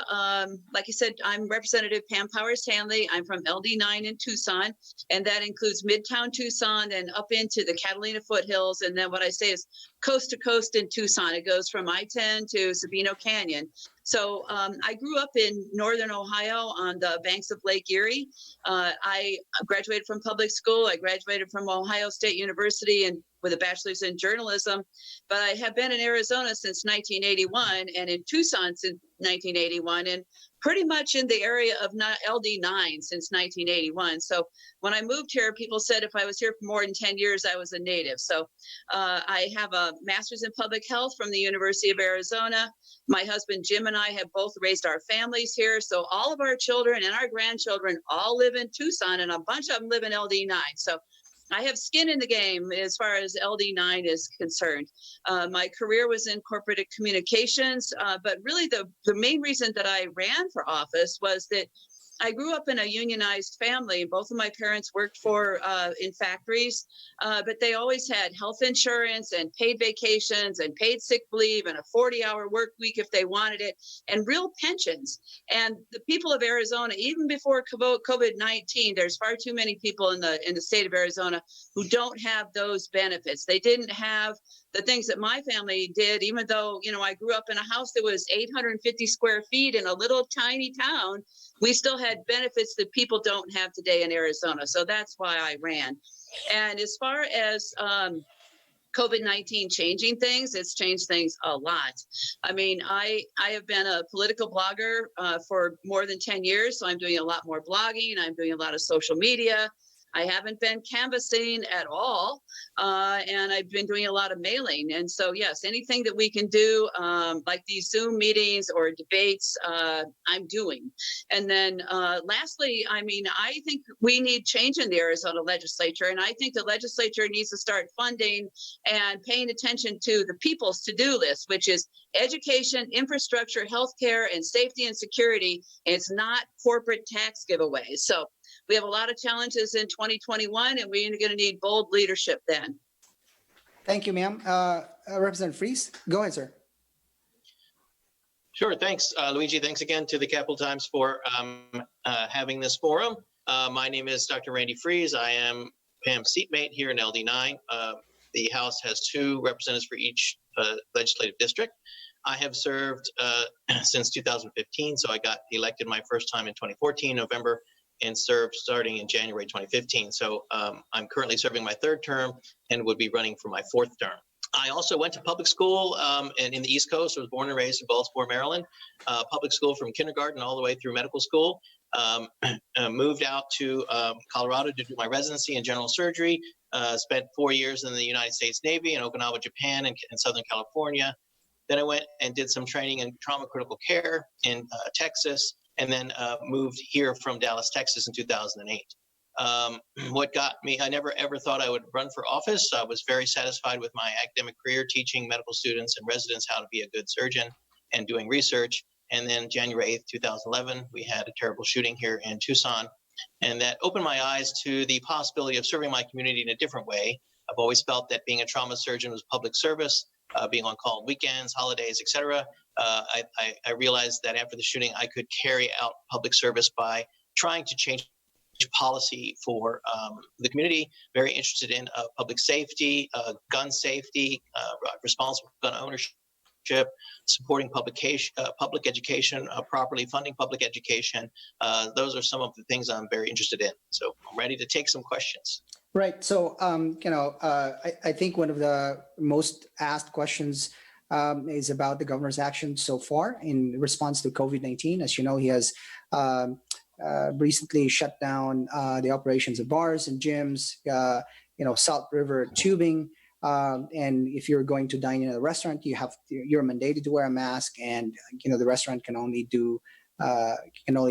said, I'm Representative Pam Powers-Handley. I'm from LD9 in Tucson, and that includes Midtown Tucson and up into the Catalina foothills. And then what I say is coast to coast in Tucson. It goes from I-10 to Sabino Canyon. So I grew up in Northern Ohio on the banks of Lake Erie. I graduated from public school. I graduated from Ohio State University and with a bachelor's in journalism, but I have been in Arizona since 1981 and in Tucson since 1981 and pretty much in the area of LD9 since 1981. So when I moved here, people said if I was here for more than 10 years, I was a native. So I have a master's in public health from the University of Arizona. My husband, Jim, and I have both raised our families here. So all of our children and our grandchildren all live in Tucson, and a bunch of them live in LD9. So I have skin in the game as far as LD9 is concerned. My career was in corporate communications, but really the main reason that I ran for office was that I grew up in a unionized family. Both of my parents worked in factories, but they always had health insurance and paid vacations and paid sick leave and a 40-hour work week if they wanted it, and real pensions. And the people of Arizona, even before COVID-19, there's far too many people in the state of Arizona who don't have those benefits. They didn't have the things that my family did, even though, I grew up in a house that was 850 square feet in a little tiny town. We still had benefits that people don't have today in Arizona. So that's why I ran. And as far as COVID-19 changing things, it's changed things a lot. I mean, I have been a political blogger for more than 10 years. So I'm doing a lot more blogging. I'm doing a lot of social media. I haven't been canvassing at all, and I've been doing a lot of mailing. And so, yes, anything that we can do, like these Zoom meetings or debates, I'm doing. And then lastly, I mean, I think we need change in the Arizona legislature, and I think the legislature needs to start funding and paying attention to the people's to-do list, which is education, infrastructure, healthcare, and safety and security. And it's not corporate tax giveaways. So we have a lot of challenges in 2021, and we're going to need bold leadership then. Thank you, ma'am. Representative Fries, go ahead, sir. Sure. Thanks, Luigi. Thanks again to the Capital Times for having this forum. My name is Dr. Randy Fries. I am Pam's seatmate here in LD9. The House has 2 representatives for each legislative district. I have served since 2015, so I got elected my first time in 2014, November, and served starting in January 2015. So I'm currently serving my 3rd term and would be running for my 4th term. I also went to public school and in the East Coast. I was born and raised in Baltimore, Maryland. Public school from kindergarten all the way through medical school. Moved out to Colorado to do my residency in general surgery. Spent 4 years in the United States Navy in Okinawa, Japan, and Southern California. Then I went and did some training in trauma critical care in Texas, and then moved here from Dallas, Texas in 2008. What got me, I never ever thought I would run for office. I was very satisfied with my academic career, teaching medical students and residents how to be a good surgeon and doing research. And then January 8th, 2011, we had a terrible shooting here in Tucson. And that opened my eyes to the possibility of serving my community in a different way. I've always felt that being a trauma surgeon was public service, being on call on weekends, holidays, etc. I realized that after the shooting, I could carry out public service by trying to change policy for the community. Very interested in public safety, gun safety, responsible gun ownership, supporting public education, properly funding public education. Those are some of the things I'm very interested in. So I'm ready to take some questions. Right. So, I think one of the most asked questions is about the governor's actions so far in response to COVID-19. As you know, he has recently shut down the operations of bars and gyms, Salt River tubing. And if you're going to dine in a restaurant, you're mandated to wear a mask, and the restaurant can only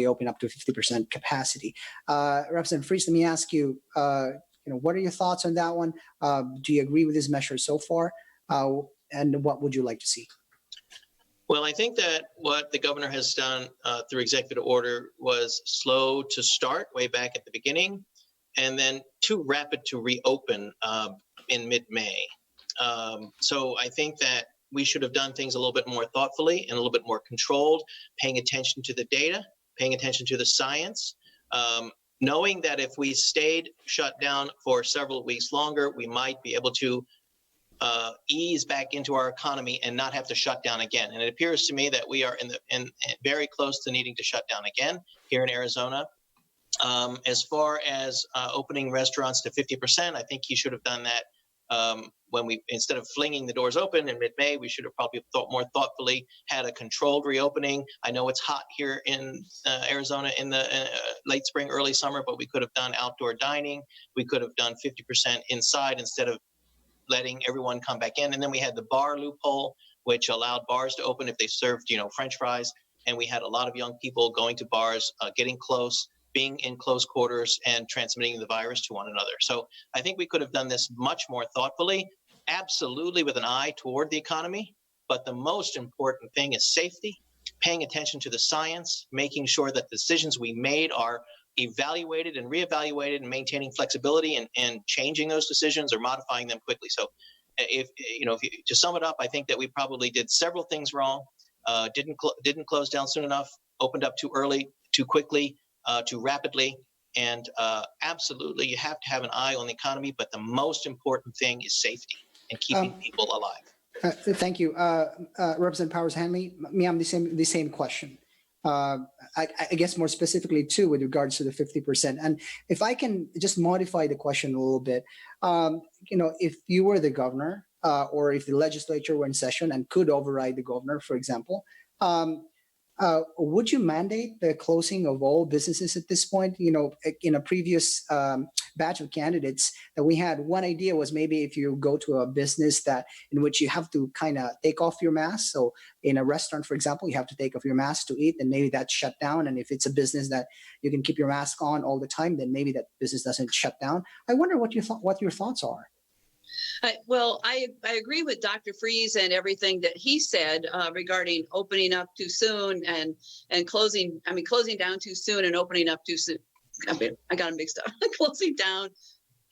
open up to 50% capacity. Representative Fries, let me ask you, what are your thoughts on that one? Do you agree with this measure so far? And what would you like to see? Well, I think that what the governor has done through executive order was slow to start way back at the beginning, and then too rapid to reopen in mid-May. So I think that we should have done things a little bit more thoughtfully and a little bit more controlled, paying attention to the data, paying attention to the science, knowing that if we stayed shut down for several weeks longer, we might be able to ease back into our economy and not have to shut down again. And it appears to me that we are in very close to needing to shut down again here in Arizona. As far as opening restaurants to 50%, I think he should have done that when we, instead of flinging the doors open in mid-May, we should have probably thought more thoughtfully, had a controlled reopening. I know it's hot here in Arizona in the late spring, early summer, but we could have done outdoor dining. We could have done 50% inside instead of letting everyone come back in. And then we had the bar loophole, which allowed bars to open if they served, French fries. And we had a lot of young people going to bars, getting close, being in close quarters and transmitting the virus to one another. So I think we could have done this much more thoughtfully, absolutely with an eye toward the economy. But the most important thing is safety, paying attention to the science, making sure that the decisions we made are evaluated and reevaluated, and maintaining flexibility and changing those decisions or modifying them quickly. So to sum it up, I think that we probably did several things wrong, didn't close down soon enough, opened up too early, too quickly, too rapidly. And absolutely, you have to have an eye on the economy, but the most important thing is safety and keeping people alive. Thank you. Representative Powers-Hanley, ma'am, the same question. I guess more specifically too with regards to the 50%. And if I can just modify the question a little bit, if you were the governor or if the legislature were in session and could override the governor, for example, would you mandate the closing of all businesses at this point? In a previous batch of candidates that we had, one idea was maybe if you go to a business in which you have to kind of take off your mask. So in a restaurant, for example, you have to take off your mask to eat, and maybe that's shut down. And if it's a business that you can keep your mask on all the time, then maybe that business doesn't shut down. I wonder what your thoughts are. Well, I agree with Dr. Freeze and everything that he said regarding opening up too soon and closing down too soon and opening up too soon. I got them mixed up. Closing down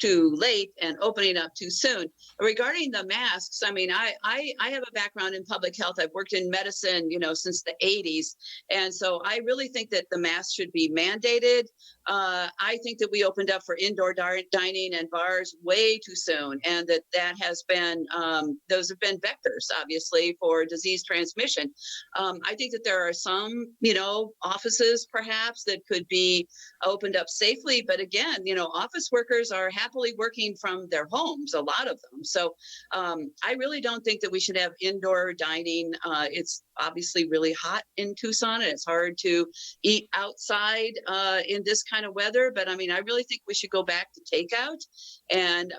too late and opening up too soon. Regarding the masks, I have a background in public health. I've worked in medicine, since the 80s. And so I really think that the mask should be mandated. I think that we opened up for indoor dining and bars way too soon. And that has been, those have been vectors, obviously, for disease transmission. I think that there are some, offices perhaps that could be opened up safely. But again, office workers are happily working from their homes, a lot of them. So I really don't think that we should have indoor dining. It's obviously really hot in Tucson, and it's hard to eat outside in this kind of weather. But I really think we should go back to takeout, and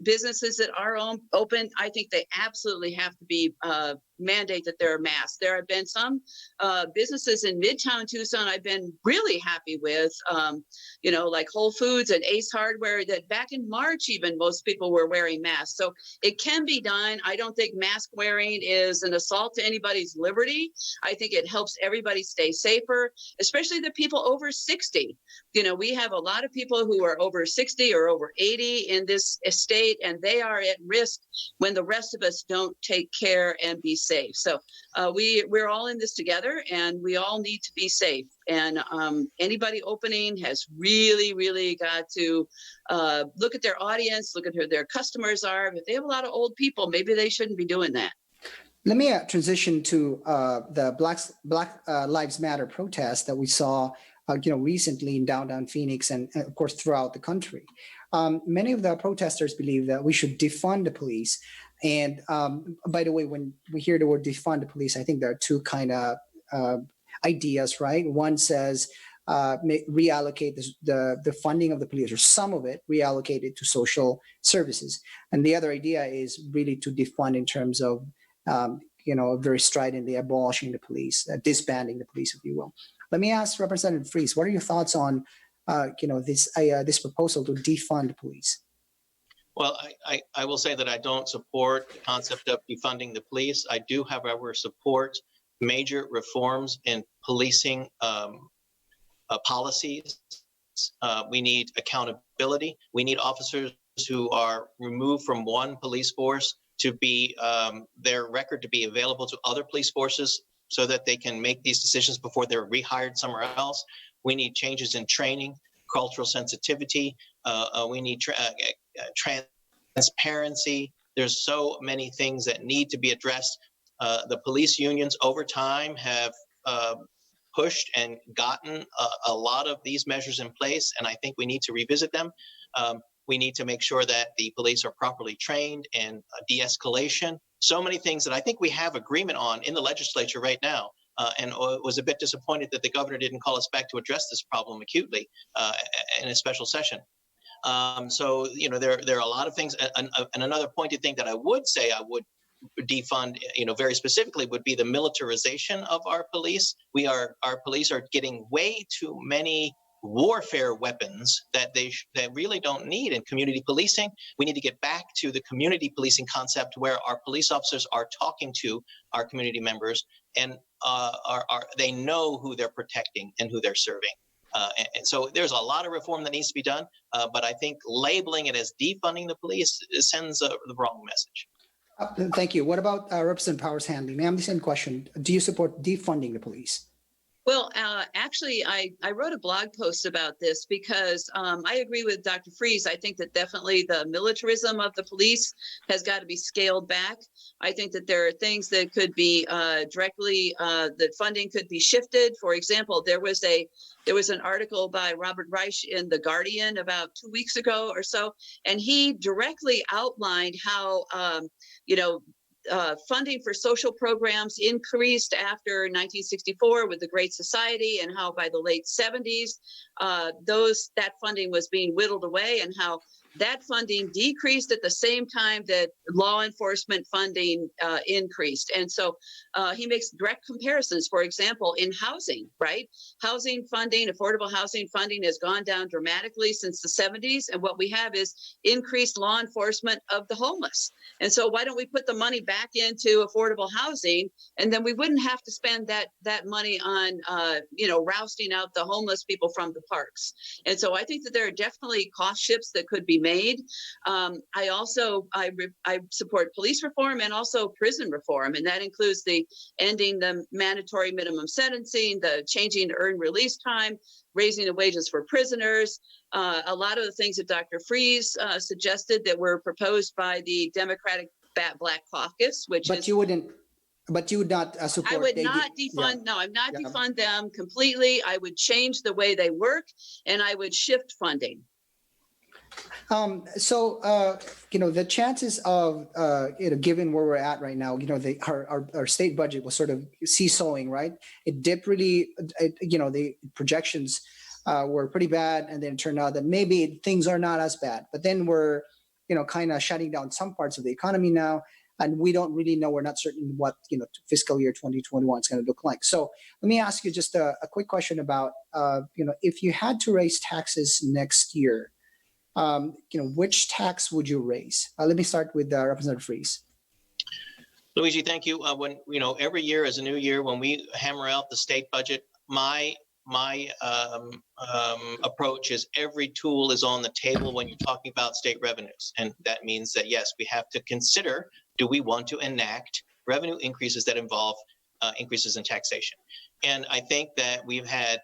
businesses that are open, I think they absolutely have to be mandate that there are masks. There have been some businesses in Midtown Tucson I've been really happy with, like Whole Foods and Ace Hardware, that back in March even most people were wearing masks. So it can be done. I don't think mask wearing is an assault to anybody's liberty. I think it helps everybody stay safer, especially the people over 60. We have a lot of people who are over 60 or over 80 in this state, and they are at risk when the rest of us don't take care and be safe. So we're all in this together, and we all need to be safe. And anybody opening has really, really got to look at their audience, look at who their customers are. If they have a lot of old people, maybe they shouldn't be doing that. Let me transition to the Black Lives Matter protest that we saw recently in downtown Phoenix and of course throughout the country. Many of the protesters believe that we should defund the police. And by the way, when we hear the word defund the police, I think there are two kind of ideas, right? One says reallocate the funding of the police, or some of it reallocated to social services. And the other idea is really to defund in terms of very stridently abolishing the police, disbanding the police, if you will. Let me ask Representative Freeze, what are your thoughts on this proposal to defund the police? Well, I will say that I don't support the concept of defunding the police. I do, however, support major reforms in policing policies. We need accountability. We need officers who are removed from one police force to be their record to be available to other police forces so that they can make these decisions before they're rehired somewhere else. We need changes in training, cultural sensitivity. We need transparency. There's so many things that need to be addressed. The police unions over time have pushed and gotten a lot of these measures in place, and I think we need to revisit them. We need to make sure that the police are properly trained in de-escalation. So many things that I think we have agreement on in the legislature right now. And was a bit disappointed that the governor didn't call us back to address this problem acutely in a special session. So, there are a lot of things. And another pointed thing that I would say I would defund, very specifically, would be the militarization of our police. Our police are getting way too many warfare weapons that that really don't need in community policing. We need to get back to the community policing concept where our police officers are talking to our community members and they know who they're protecting and who they're serving. And so there's a lot of reform that needs to be done, but I think labeling it as defunding the police sends the wrong message. Thank you. What about Representative Powers Hanley? Ma'am, the same question. Do you support defunding the police? Well, actually, I wrote a blog post about this because I agree with Dr. Freeze. I think that definitely the militarism of the police has got to be scaled back. I think that there are things that could be directly, that funding could be shifted. For example, there was an article by Robert Reich in The Guardian about 2 weeks ago or so, and he directly outlined how, funding for social programs increased after 1964 with the Great Society, and how by the late 70s, that funding was being whittled away, and how that funding decreased at the same time that law enforcement funding increased. And so he makes direct comparisons. For example, in housing, right? Housing funding, affordable housing funding has gone down dramatically since the 70s. And what we have is increased law enforcement of the homeless. And so why don't we put the money back into affordable housing, and then we wouldn't have to spend that money on, rousting out the homeless people from the parks. And so I think that there are definitely cost shifts that could be made. I support police reform and also prison reform, and that includes the ending the mandatory minimum sentencing, the changing earned release time, raising the wages for prisoners. A lot of the things that Dr. Freeze suggested that were proposed by the Democratic Black Caucus, You would not support. I would not defund. Yeah. No, I'm not defund them completely. I would change the way they work, and I would shift funding. The chances of, given where we're at right now, our state budget was sort of seesawing, right? It dipped really, the projections were pretty bad. And then it turned out that maybe things are not as bad, but then we're, kind of shutting down some parts of the economy now. And we don't really know, we're not certain what, fiscal year 2021 is going to look like. So let me ask you just a quick question about, if you had to raise taxes next year, which tax would you raise? Let me start with Representative Freeze. Luigi, thank you. When every year is a new year, when we hammer out the state budget, my approach is every tool is on the table when you're talking about state revenues, and that means that yes, we have to consider: do we want to enact revenue increases that involve increases in taxation? And I think that we've had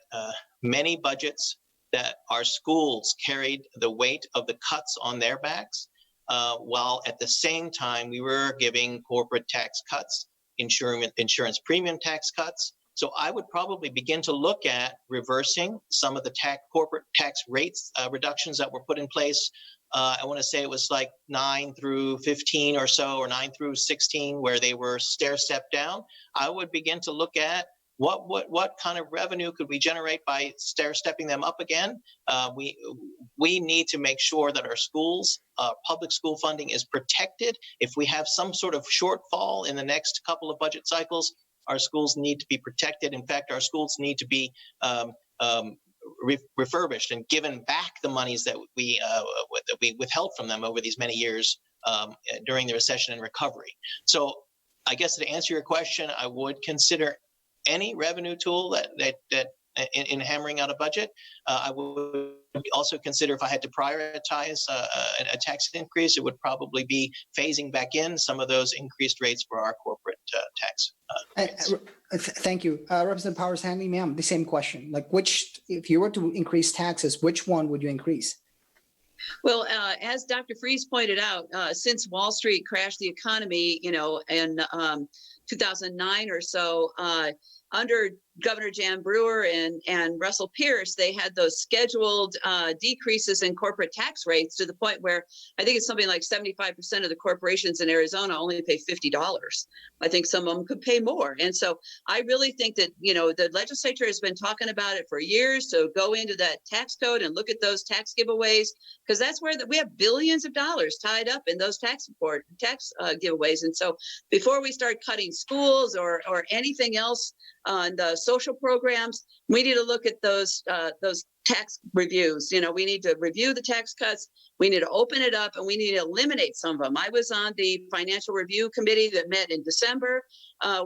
many budgets that our schools carried the weight of the cuts on their backs, while at the same time we were giving corporate tax cuts, insurance premium tax cuts. So I would probably begin to look at reversing some of the corporate tax rates reductions that were put in place. I want to say it was like 9 through 15 or so, or 9 through 16, where they were stair-step down. I would begin to look at what kind of revenue could we generate by stair-stepping them up again? We need to make sure that our schools, public school funding is protected. If we have some sort of shortfall in the next couple of budget cycles, our schools need to be protected. In fact, our schools need to be refurbished and given back the monies that we withheld from them over these many years during the recession and recovery. So I guess to answer your question, I would consider any revenue tool that in hammering out a budget. I would also consider, if I had to prioritize a tax increase, it would probably be phasing back in some of those increased rates for our corporate tax rates. Thank you. Representative Powers Hanley, ma'am, the same question. Like, if you were to increase taxes, which one would you increase? Well, as Dr. Freeze pointed out, since Wall Street crashed the economy, in 2009 or so, under Governor Jan Brewer and Russell Pierce, they had those scheduled decreases in corporate tax rates to the point where I think it's something like 75% of the corporations in Arizona only pay $50. I think some of them could pay more. And so I really think that, the legislature has been talking about it for years, to go into that tax code and look at those tax giveaways, because that's where we have billions of dollars tied up in those tax giveaways. And so before we start cutting schools or anything else on the social programs, we need to look at those tax reviews. We need to review the tax cuts. We need to open it up and we need to eliminate some of them. I was on the financial review committee that met in December.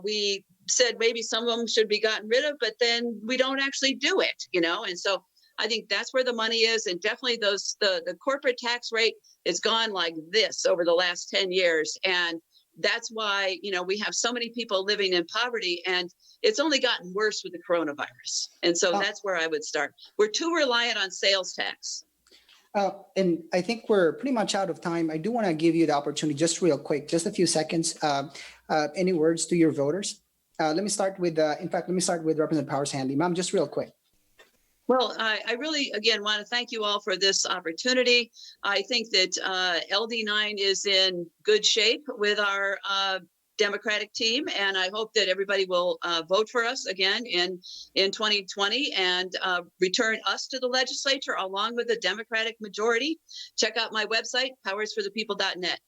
We said maybe some of them should be gotten rid of, but then we don't actually do it, and so I think that's where the money is. And definitely the corporate tax rate has gone like this over the last 10 years. And that's why, we have so many people living in poverty, and it's only gotten worse with the coronavirus. And so that's where I would start. We're too reliant on sales tax. And I think we're pretty much out of time. I do want to give you the opportunity, just real quick, just a few seconds. Any words to your voters? Let me start with Representative Powers Hanley. Ma'am, just real quick. Well, I really, again, want to thank you all for this opportunity. I think that LD9 is in good shape with our Democratic team, and I hope that everybody will vote for us again in 2020 and return us to the legislature along with the Democratic majority. Check out my website, powersforthepeople.net.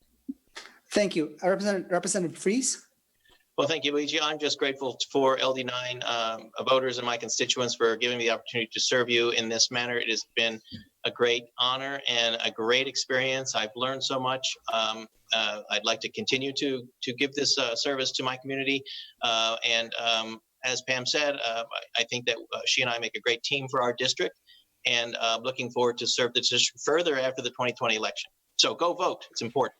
Thank you. Representative Freeze. Well, thank you, Luigi. I'm just grateful for LD9 voters and my constituents for giving me the opportunity to serve you in this manner. It has been a great honor and a great experience. I've learned so much. I'd like to continue to give this service to my community. And as Pam said, I think that she and I make a great team for our district, and looking forward to serve the district further after the 2020 election. So go vote. It's important.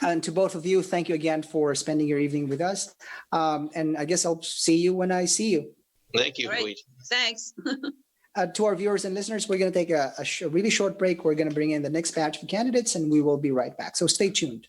And to both of you, thank you again for spending your evening with us. And I guess I'll see you when I see you. Thank you, Right. Luigi. Thanks. To our viewers and listeners, we're going to take a really short break. We're going to bring in the next batch of candidates, and we will be right back. So stay tuned.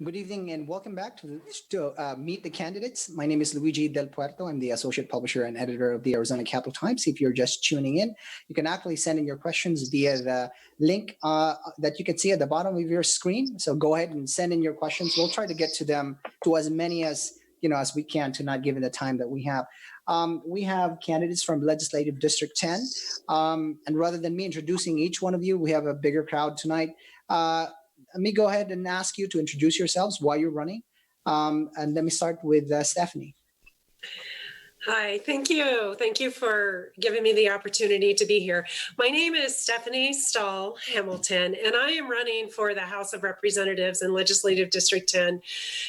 Good evening and welcome back to Meet the Candidates. My name is Luige Del Puerto. I'm the associate publisher and editor of the Arizona Capital Times. If you're just tuning in, you can actually send in your questions via the link that you can see at the bottom of your screen. So go ahead and send in your questions. We'll try to get to them, to as many as we can, to not given the time that we have. We have candidates from Legislative District 10. And rather than me introducing each one of you, we have a bigger crowd tonight. Let me go ahead and ask you to introduce yourselves while you're running. And let me start with Stephanie. Hi, thank you. Thank you for giving me the opportunity to be here. My name is Stephanie Stahl Hamilton, and I am running for the House of Representatives in Legislative District 10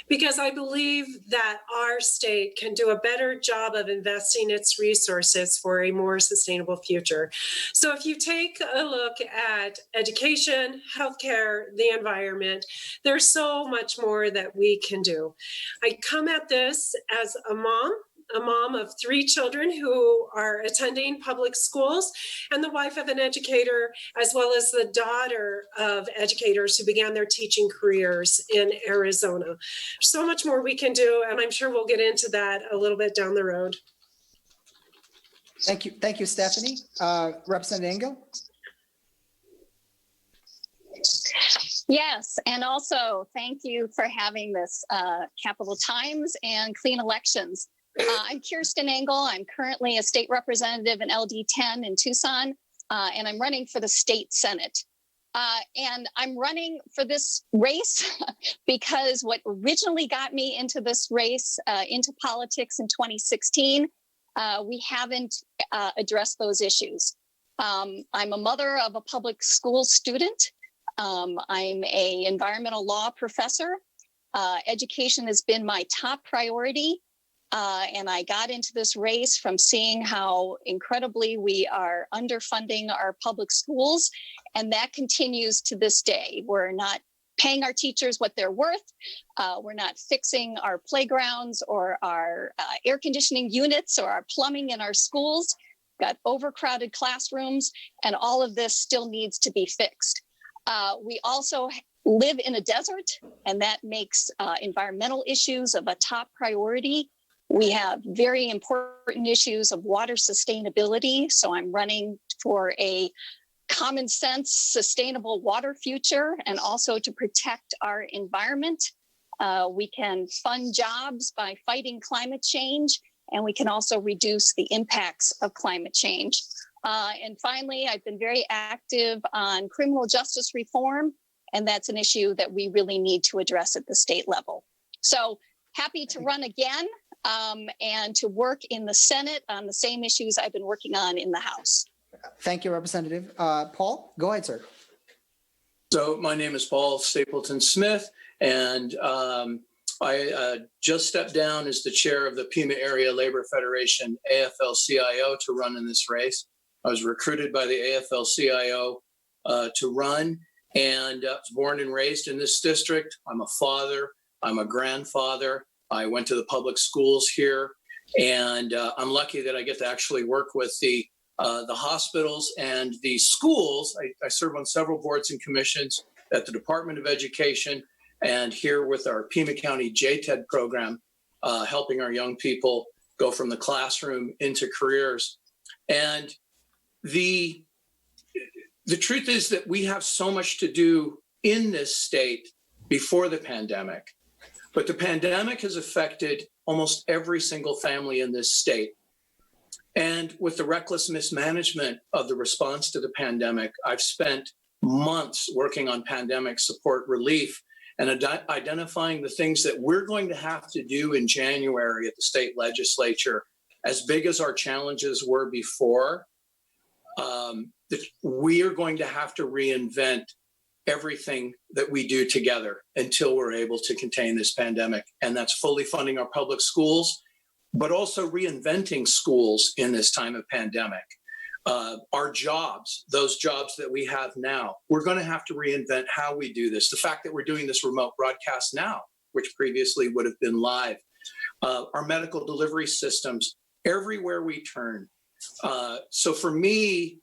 because I believe that our state can do a better job of investing its resources for a more sustainable future. So if you take a look at education, healthcare, the environment, there's so much more that we can do. I come at this as a mom of 3 children who are attending public schools, and the wife of an educator, as well as the daughter of educators who began their teaching careers in Arizona. So much more we can do, and I'm sure we'll get into that a little bit down the road. Thank you, Stephanie. Representative Engel? Yes, and also thank you for having this Capital Times and Clean Elections. I'm Kirsten Engel. I'm currently a state representative in LD 10 in Tucson, and I'm running for the state Senate. And I'm running for this race because what originally got me into this race, into politics in 2016, we haven't addressed those issues. I'm a mother of a public school student. I'm an environmental law professor. Education has been my top priority. And I got into this race from seeing how incredibly we are underfunding our public schools. And that continues to this day. We're not paying our teachers what they're worth. We're not fixing our playgrounds or our air conditioning units or our plumbing in our schools. Got overcrowded classrooms, and all of this still needs to be fixed. We also live in a desert, and that makes environmental issues of a top priority. We have very important issues of water sustainability. So I'm running for a common sense, sustainable water future and also to protect our environment. We can fund jobs by fighting climate change, and we can also reduce the impacts of climate change. And finally, I've been very active on criminal justice reform, and that's an issue that we really need to address at the state level. So happy to run again. And to work in the Senate on the same issues I've been working on in the House. Thank you, Representative. Paul, go ahead, sir. So my name is Paul Stapleton Smith, and I just stepped down as the chair of the Pima Area Labor Federation AFL-CIO to run in this race. I was recruited by the AFL-CIO to run, and was born and raised in this district. I'm a father. I'm a grandfather. I went to the public schools here, and I'm lucky that I get to actually work with the hospitals and the schools. I serve on several boards and commissions at the Department of Education, and here with our Pima County JTED program, helping our young people go from the classroom into careers. And the truth is that we have so much to do in this state before the pandemic. But the pandemic has affected almost every single family in this state. And with the reckless mismanagement of the response to the pandemic, I've spent months working on pandemic support relief and identifying the things that we're going to have to do in January at the state legislature. As big as our challenges were before, we are going to have to reinvent everything that we do together until we're able to contain this pandemic. And that's fully funding our public schools, but also reinventing schools in this time of pandemic. Our jobs, those jobs that we have now, we're going to have to reinvent how we do this. The fact that we're doing this remote broadcast now, which previously would have been live. Our medical delivery systems, everywhere we turn. So for me,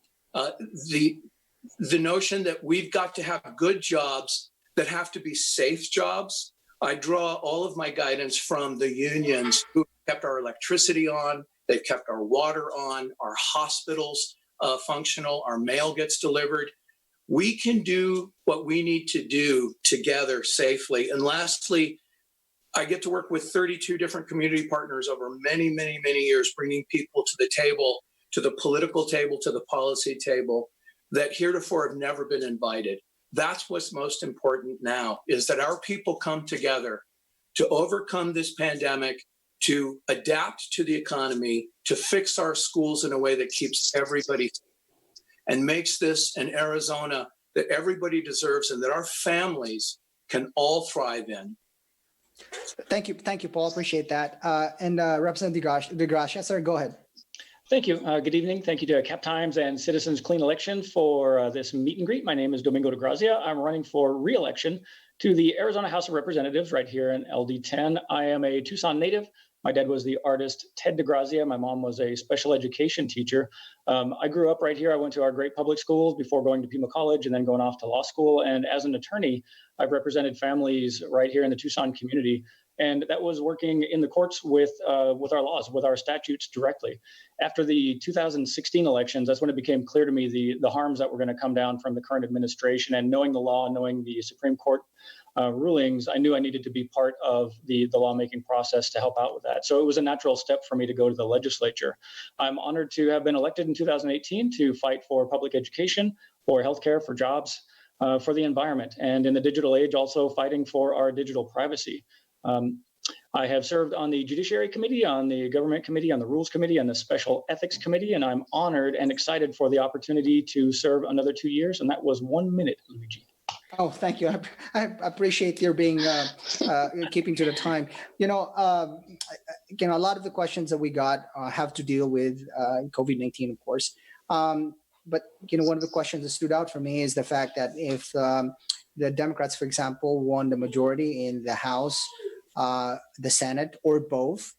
the notion that we've got to have good jobs that have to be safe jobs. I draw all of my guidance from the unions who kept our electricity on, they've kept our water on, our hospitals functional, our mail gets delivered. We can do what we need to do together safely. And lastly, I get to work with 32 different community partners over many, many, many years, bringing people to the table, to the political table, to the policy table, that heretofore have never been invited. That's what's most important now, is that our people come together to overcome this pandemic to adapt to the economy, to fix our schools in a way that keeps everybody safe and makes this an Arizona that everybody deserves and that our families can all thrive in. Thank you, Paul. Appreciate that. And Representative De Gracia, sir, go ahead. Thank you. Good evening. Thank you to Cap Times and Citizens Clean Election for this meet and greet. My name is Domingo De Gracia. I'm running for re-election to the Arizona House of Representatives right here in LD10. I am a Tucson native. My dad was the artist Ted De Gracia. My mom was a special education teacher. I grew up right here. I went to our great public schools before going to Pielman College and then going off to law school. And as an attorney, I've represented families right here in the Tucson community. And that was working in the courts with our laws, with our statutes directly. After the 2016 elections, that's when it became clear to me the harms that were going to come down from the current administration. And knowing the law, knowing the Supreme Court rulings, I knew I needed to be part of the lawmaking process to help out with that. So it was a natural step for me to go to the legislature. I'm honored to have been elected in 2018 to fight for public education, for healthcare, for jobs, for the environment, and in the digital age, also fighting for our digital privacy. I have served on the Judiciary Committee, on the Government Committee, on the Rules Committee, on the Special Ethics Committee, and I'm honored and excited for the opportunity to serve another 2 years, and that was 1 minute, Luigi. Oh, thank you. I appreciate your being keeping to the time. Again, a lot of the questions that we got have to deal with COVID-19, of course. But one of the questions that stood out for me is the fact that if the Democrats, for example, won the majority in the House, the Senate, or both,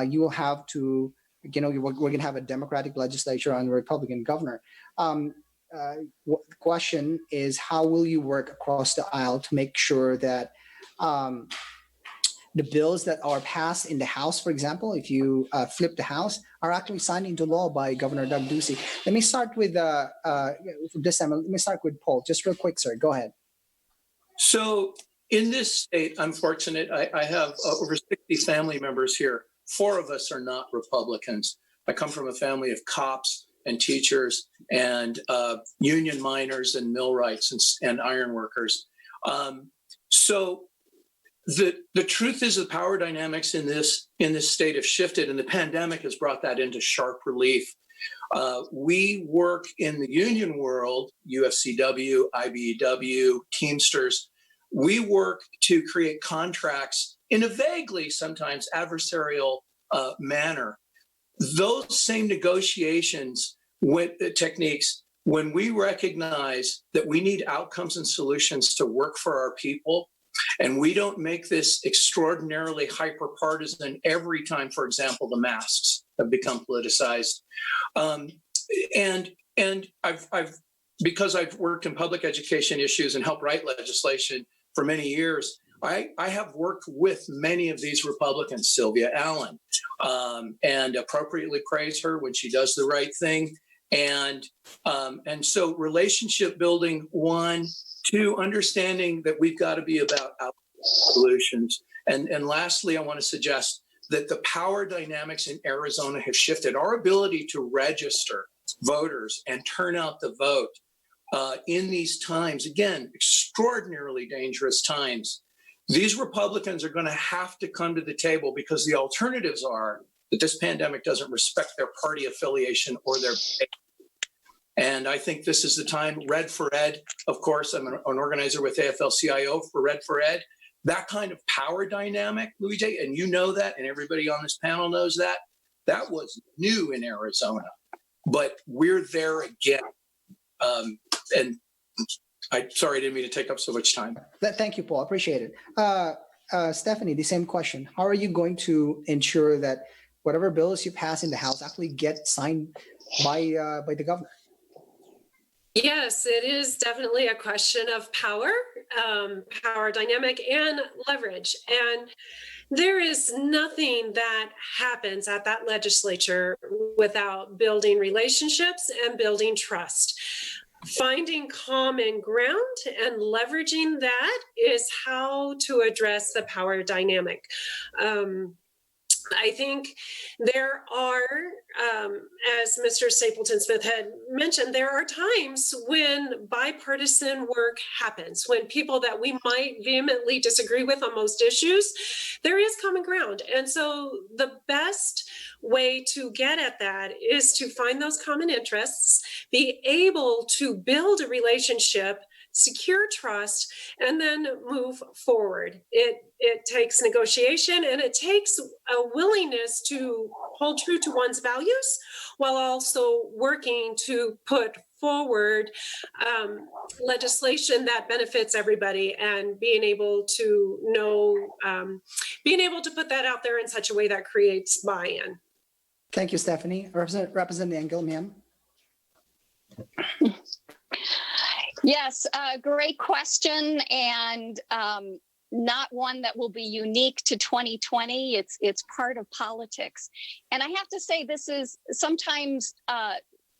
you will have to, we're going to have a Democratic legislature and a Republican governor. The question is, how will you work across the aisle to make sure that the bills that are passed in the House, for example, if you flip the House, are actually signed into law by Governor Doug Ducey? Let me start with this time. Let me start with Paul. Just real quick, sir. Go ahead. So in this state, I'm fortunate. I have over 60 family members here. 4 of us are not Republicans. I come from a family of cops and teachers and union miners and millwrights and iron workers. So the truth is the power dynamics in this state have shifted, and the pandemic has brought that into sharp relief. We work in the union world, UFCW, IBEW, Teamsters. We work to create contracts in a vaguely, sometimes adversarial manner. Those same negotiations techniques, when we recognize that we need outcomes and solutions to work for our people, and we don't make this extraordinarily hyper-partisan every time, for example, the masks have become politicized. And because I've worked in public education issues and helped write legislation for many years, I have worked with many of these Republicans, Sylvia Allen, and appropriately praise her when she does the right thing. And so relationship building, 1, 2, understanding that we've got to be about solutions. And lastly, I want to suggest that the power dynamics in Arizona have shifted. Our ability to register voters and turn out the vote in these times, again, extraordinarily dangerous times. These Republicans are going to have to come to the table, because the alternatives are that this pandemic doesn't respect their party affiliation or their base. And I think this is the time. Red for Ed, of course, I'm an organizer with AFL-CIO for Red for Ed. That kind of power dynamic, Luige, and you know that, and everybody on this panel knows that, that was new in Arizona. But we're there again. And sorry, I didn't mean to take up so much time. Thank you, Paul. Appreciate it. Stephanie, the same question. How are you going to ensure that whatever bills you pass in the House actually get signed by the governor? Yes, it is definitely a question of power, power dynamic, and leverage. And there is nothing that happens at that legislature without building relationships and building trust. Finding common ground and leveraging that is how to address the power dynamic. I think there are, as Mr. Stapleton Smith had mentioned, there are times when bipartisan work happens, when people that we might vehemently disagree with on most issues, there is common ground. And so the best way to get at that is to find those common interests, be able to build a relationship, secure trust, and then move forward. It takes negotiation, and it takes a willingness to hold true to one's values while also working to put forward legislation that benefits everybody, and being able to being able to put that out there in such a way that creates buy-in. Thank you, Stephanie. Representative Engel, ma'am. Yes, great question, and not one that will be unique to 2020. It's part of politics. And I have to say, this is sometimes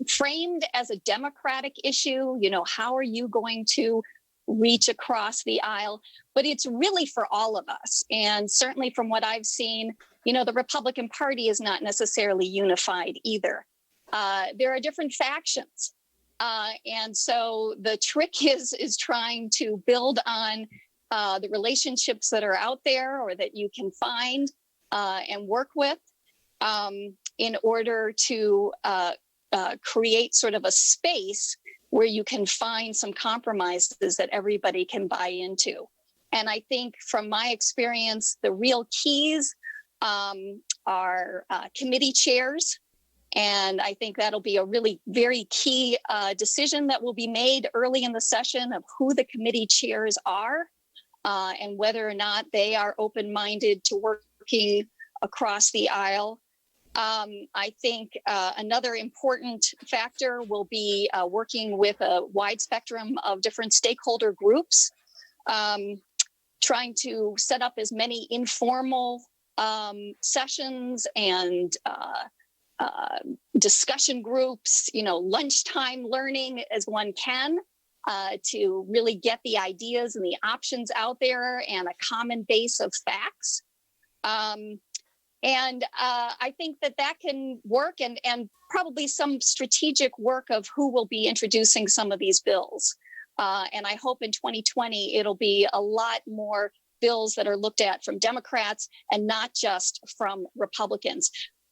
framed as a Democratic issue. You know, how are you going to reach across the aisle? But it's really for all of us. And certainly from what I've seen, you know, the Republican Party is not necessarily unified either. There are different factions. And so the trick is trying to build on the relationships that are out there or that you can find and work with in order to create sort of a space where you can find some compromises that everybody can buy into. And I think from my experience, the real keys are committee chairs. And I think that'll be a really very key decision that will be made early in the session of who the committee chairs are and whether or not they are open-minded to working across the aisle. I think another important factor will be working with a wide spectrum of different stakeholder groups, trying to set up as many informal sessions and discussion groups, you know, lunchtime learning as one can, to really get the ideas and the options out there and a common base of facts. And I think that can work, and probably some strategic work of who will be introducing some of these bills. And I hope in 2020, it'll be a lot more bills that are looked at from Democrats and not just from Republicans.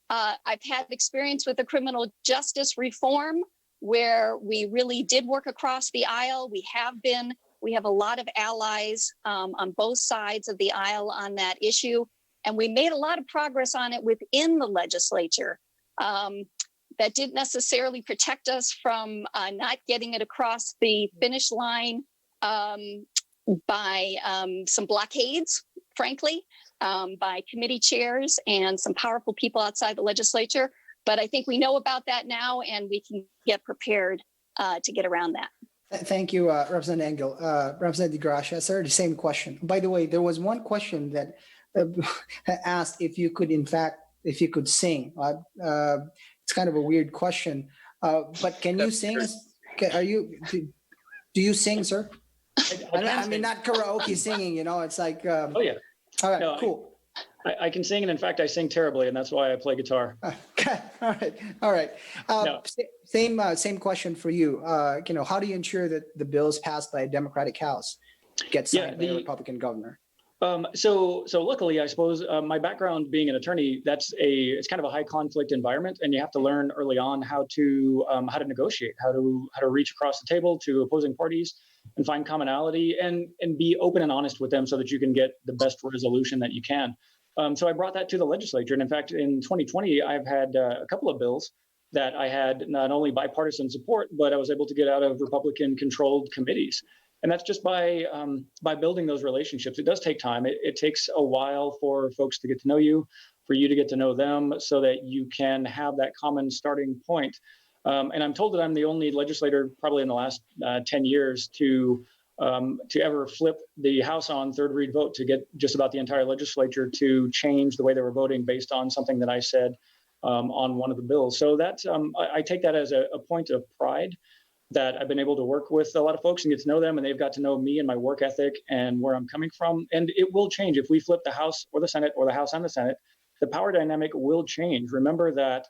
I've had experience with the criminal justice reform where we really did work across the aisle. We have a lot of allies on both sides of the aisle on that issue. And we made a lot of progress on it within the legislature. That didn't necessarily protect us from not getting it across the finish line by some blockades, frankly, by committee chairs and some powerful people outside the legislature. But I think we know about that now, and we can get prepared to get around that. Thank you, Representative Engel. Representative De Gracia, sir, the same question. By the way, there was one question that asked if you could sing. It's kind of a weird question, but can you sing? Do you sing, sir? I mean, not karaoke singing, you know, it's like, Oh yeah. all right, No, cool. I can sing, and in fact, I sing terribly, and that's why I play guitar. Okay, all right. No. Same question for you. You know, how do you ensure that the bills passed by a Democratic House get signed by a Republican governor? So luckily, I suppose my background being an attorney, it's kind of a high conflict environment, and you have to learn early on how to negotiate, how to reach across the table to opposing parties and find commonality and be open and honest with them so that you can get the best resolution that you can. So I brought that to the legislature, and in fact, in 2020, I've had a couple of bills that I had not only bipartisan support, but I was able to get out of Republican-controlled committees. And that's just by building those relationships. It does take time. It takes a while for folks to get to know you, for you to get to know them, so that you can have that common starting point. And I'm told that I'm the only legislator, probably in the last 10 years, to ever flip the House on third read vote to get just about the entire legislature to change the way they were voting based on something that I said on one of the bills. So that's I take that as a point of pride, that I've been able to work with a lot of folks and get to know them, and they've got to know me and my work ethic and where I'm coming from. And it will change if we flip the House or the Senate or the House and the Senate. the power dynamic will change. Remember that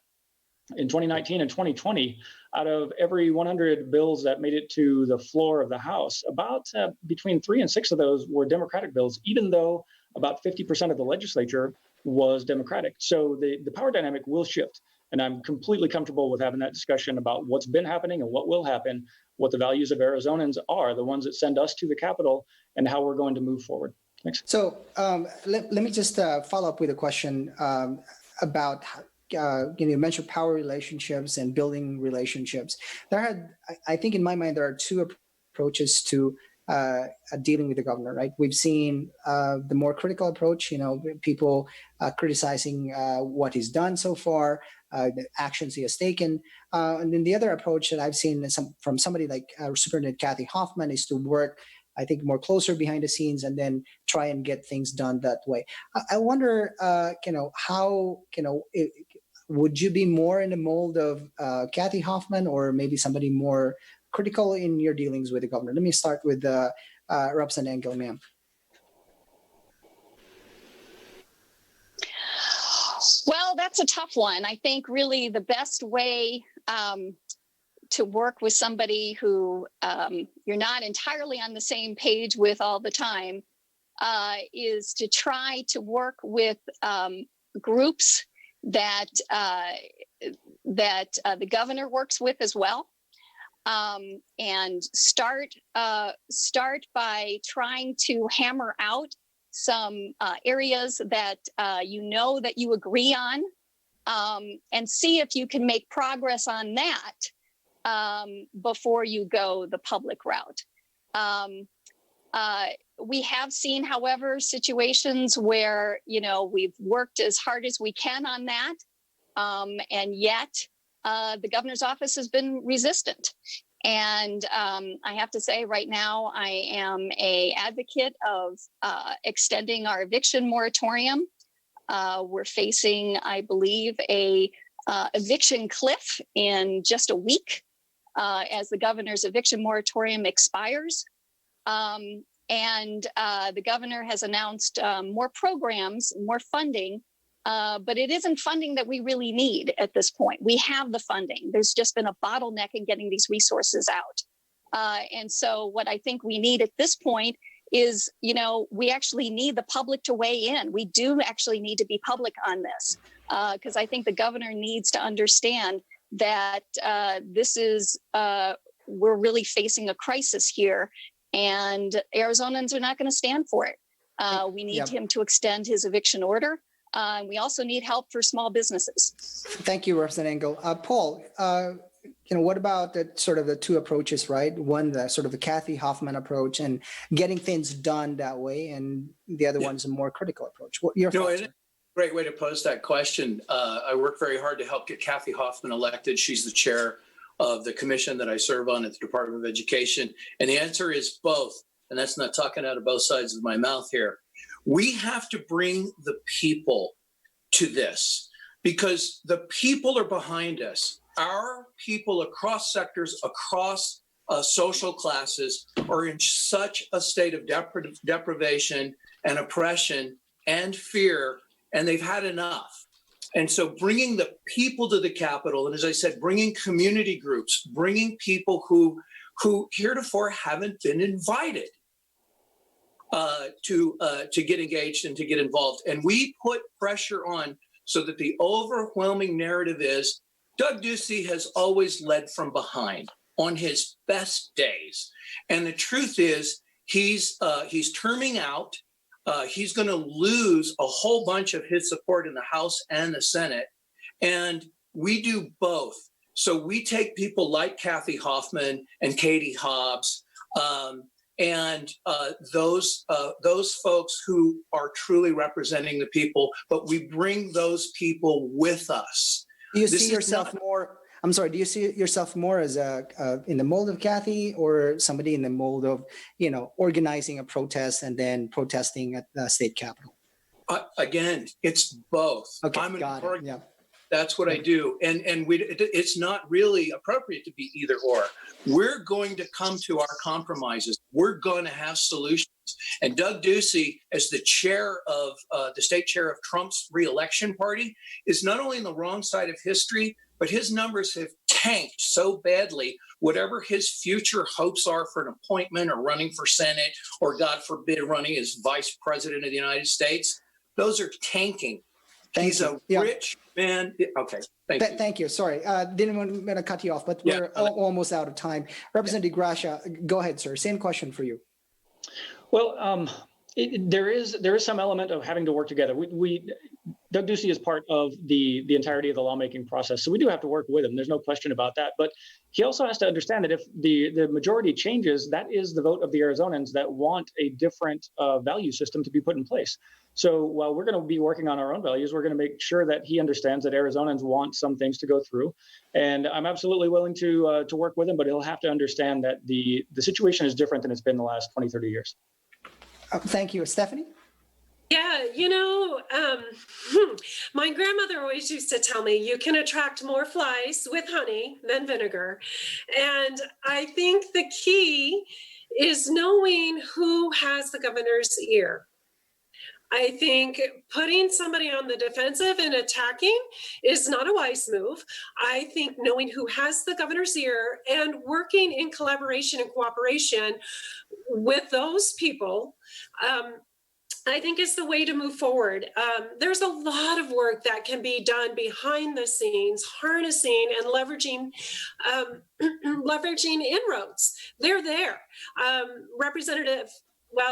in 2019 and 2020, out of every 100 bills that made it to the floor of the House, about between 3 and 6 of those were Democratic bills, even though about 50% of the legislature was Democratic. So the power dynamic will shift. And I'm completely comfortable with having that discussion about what's been happening and what will happen, what the values of Arizonans are, the ones that send us to the Capitol, and how we're going to move forward. Thanks. So let me just follow up with a question about, you mentioned power relationships and building relationships. I think in my mind, there are two approaches to dealing with the governor, right? We've seen the more critical approach, people criticizing what he's done so far, the actions he has taken. And then the other approach that I've seen from somebody like Superintendent Kathy Hoffman is to work, I think, more closer behind the scenes and then try and get things done that way. I wonder, how, would you be more in the mold of Kathy Hoffman or maybe somebody more critical in your dealings with the governor? Let me start with Representative Engel, ma'am. Well, that's a tough one. I think really the best way to work with somebody who you're not entirely on the same page with all the time is to try to work with groups that the governor works with as well, and start by trying to hammer out some areas that that you agree on, and see if you can make progress on that before you go the public route. We have seen, however, situations where, we've worked as hard as we can on that, and yet the governor's office has been resistant. And I have to say right now, I am an advocate of extending our eviction moratorium. We're facing, I believe, a eviction cliff in just a week as the governor's eviction moratorium expires. And the governor has announced more programs, more funding, but it isn't funding that we really need at this point. We have the funding. There's just been a bottleneck in getting these resources out. And so what I think we need at this point is, we actually need the public to weigh in. We do actually need to be public on this, because I think the governor needs to understand that this is, we're really facing a crisis here. And Arizonans are not going to stand for it. We need him to extend his eviction order. We also need help for small businesses. Thank you, Representative Engel. Paul, what about the two approaches, right? One, the sort of the Kathy Hoffman approach and getting things done that way, and the other one's a more critical approach. What your thoughts? Great way to pose that question. I work very hard to help get Kathy Hoffman elected. She's the chair of the commission that I serve on at the Department of Education. And the answer is both. And that's not talking out of both sides of my mouth here. We have to bring the people to this because the people are behind us. Our people across sectors, across social classes are in such a state of deprivation and oppression and fear, and they've had enough. And so bringing the people to the Capitol, and as I said, bringing community groups, bringing people who heretofore haven't been invited to get engaged and to get involved. And we put pressure on so that the overwhelming narrative is Doug Ducey has always led from behind on his best days. And the truth is he's terming out. He's going to lose a whole bunch of his support in the House and the Senate. And we do both. So we take people like Kathy Hoffman and Katie Hobbs and those folks who are truly representing the people, but we bring those people with us. Do you see yourself more? I'm sorry. Do you see yourself more as in the mold of Kathy, or somebody in the mold of organizing a protest and then protesting at the state capitol? Again, it's both. Okay, got it. Yeah. That's what I do, and it's not really appropriate to be either or. We're going to come to our compromises. We're going to have solutions And Doug Ducey, as the chair of the state chair of Trump's reelection party, is not only on the wrong side of history, but his numbers have tanked so badly. Whatever his future hopes are for an appointment or running for Senate, or God forbid, running as vice president of the United States, those are tanking. He's a rich man. Okay, thank you. Thank you. Sorry, didn't want to cut you off, but we're almost out of time. Representative De Gracia, go ahead, sir. Same question for you. Well, there is some element of having to work together. Doug Ducey is part of the entirety of the lawmaking process, so we do have to work with him. There's no question about that. But he also has to understand that if the majority changes, that is the vote of the Arizonans that want a different value system to be put in place. So while we're going to be working on our own values, we're going to make sure that he understands that Arizonans want some things to go through. And I'm absolutely willing to work with him, but he'll have to understand that the situation is different than it's been the last 20, 30 years. Thank you. Stephanie? Yeah, my grandmother always used to tell me you can attract more flies with honey than vinegar. And I think the key is knowing who has the governor's ear. I think putting somebody on the defensive and attacking is not a wise move. I think knowing who has the governor's ear and working in collaboration and cooperation with those people, I think is the way to move forward. There's a lot of work that can be done behind the scenes, harnessing and leveraging inroads. They're there.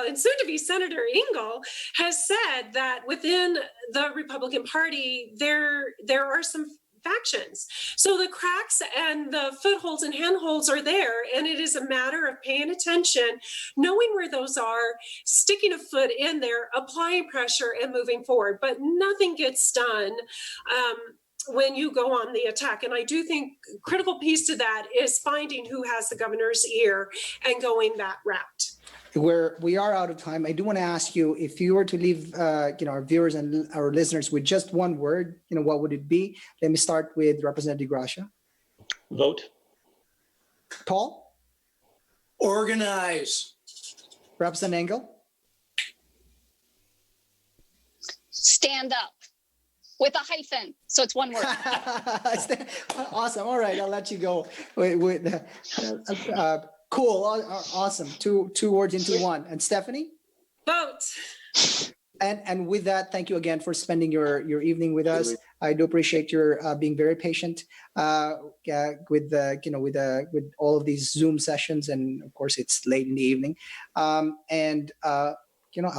And soon to be Senator Engel has said that within the Republican Party, there are some factions. So the cracks and the footholds and handholds are there. And it is a matter of paying attention, knowing where those are, sticking a foot in there, applying pressure and moving forward. But nothing gets done when you go on the attack. And I do think a critical piece to that is finding who has the governor's ear and going that route. We are out of time. I do want to ask you, if you were to leave our viewers and our listeners with just one word, what would it be? Let me start with Representative De Gracia. Vote. Paul? Organize. Representative Engel? Stand up. With a hyphen, so it's one word. Awesome. All right, I'll let you go with cool. Awesome. Two words into one. And Stephanie? Vote. And with that, thank you again for spending your evening with us. I do appreciate your being very patient with all of these Zoom sessions, and of course it's late in the evening. I'll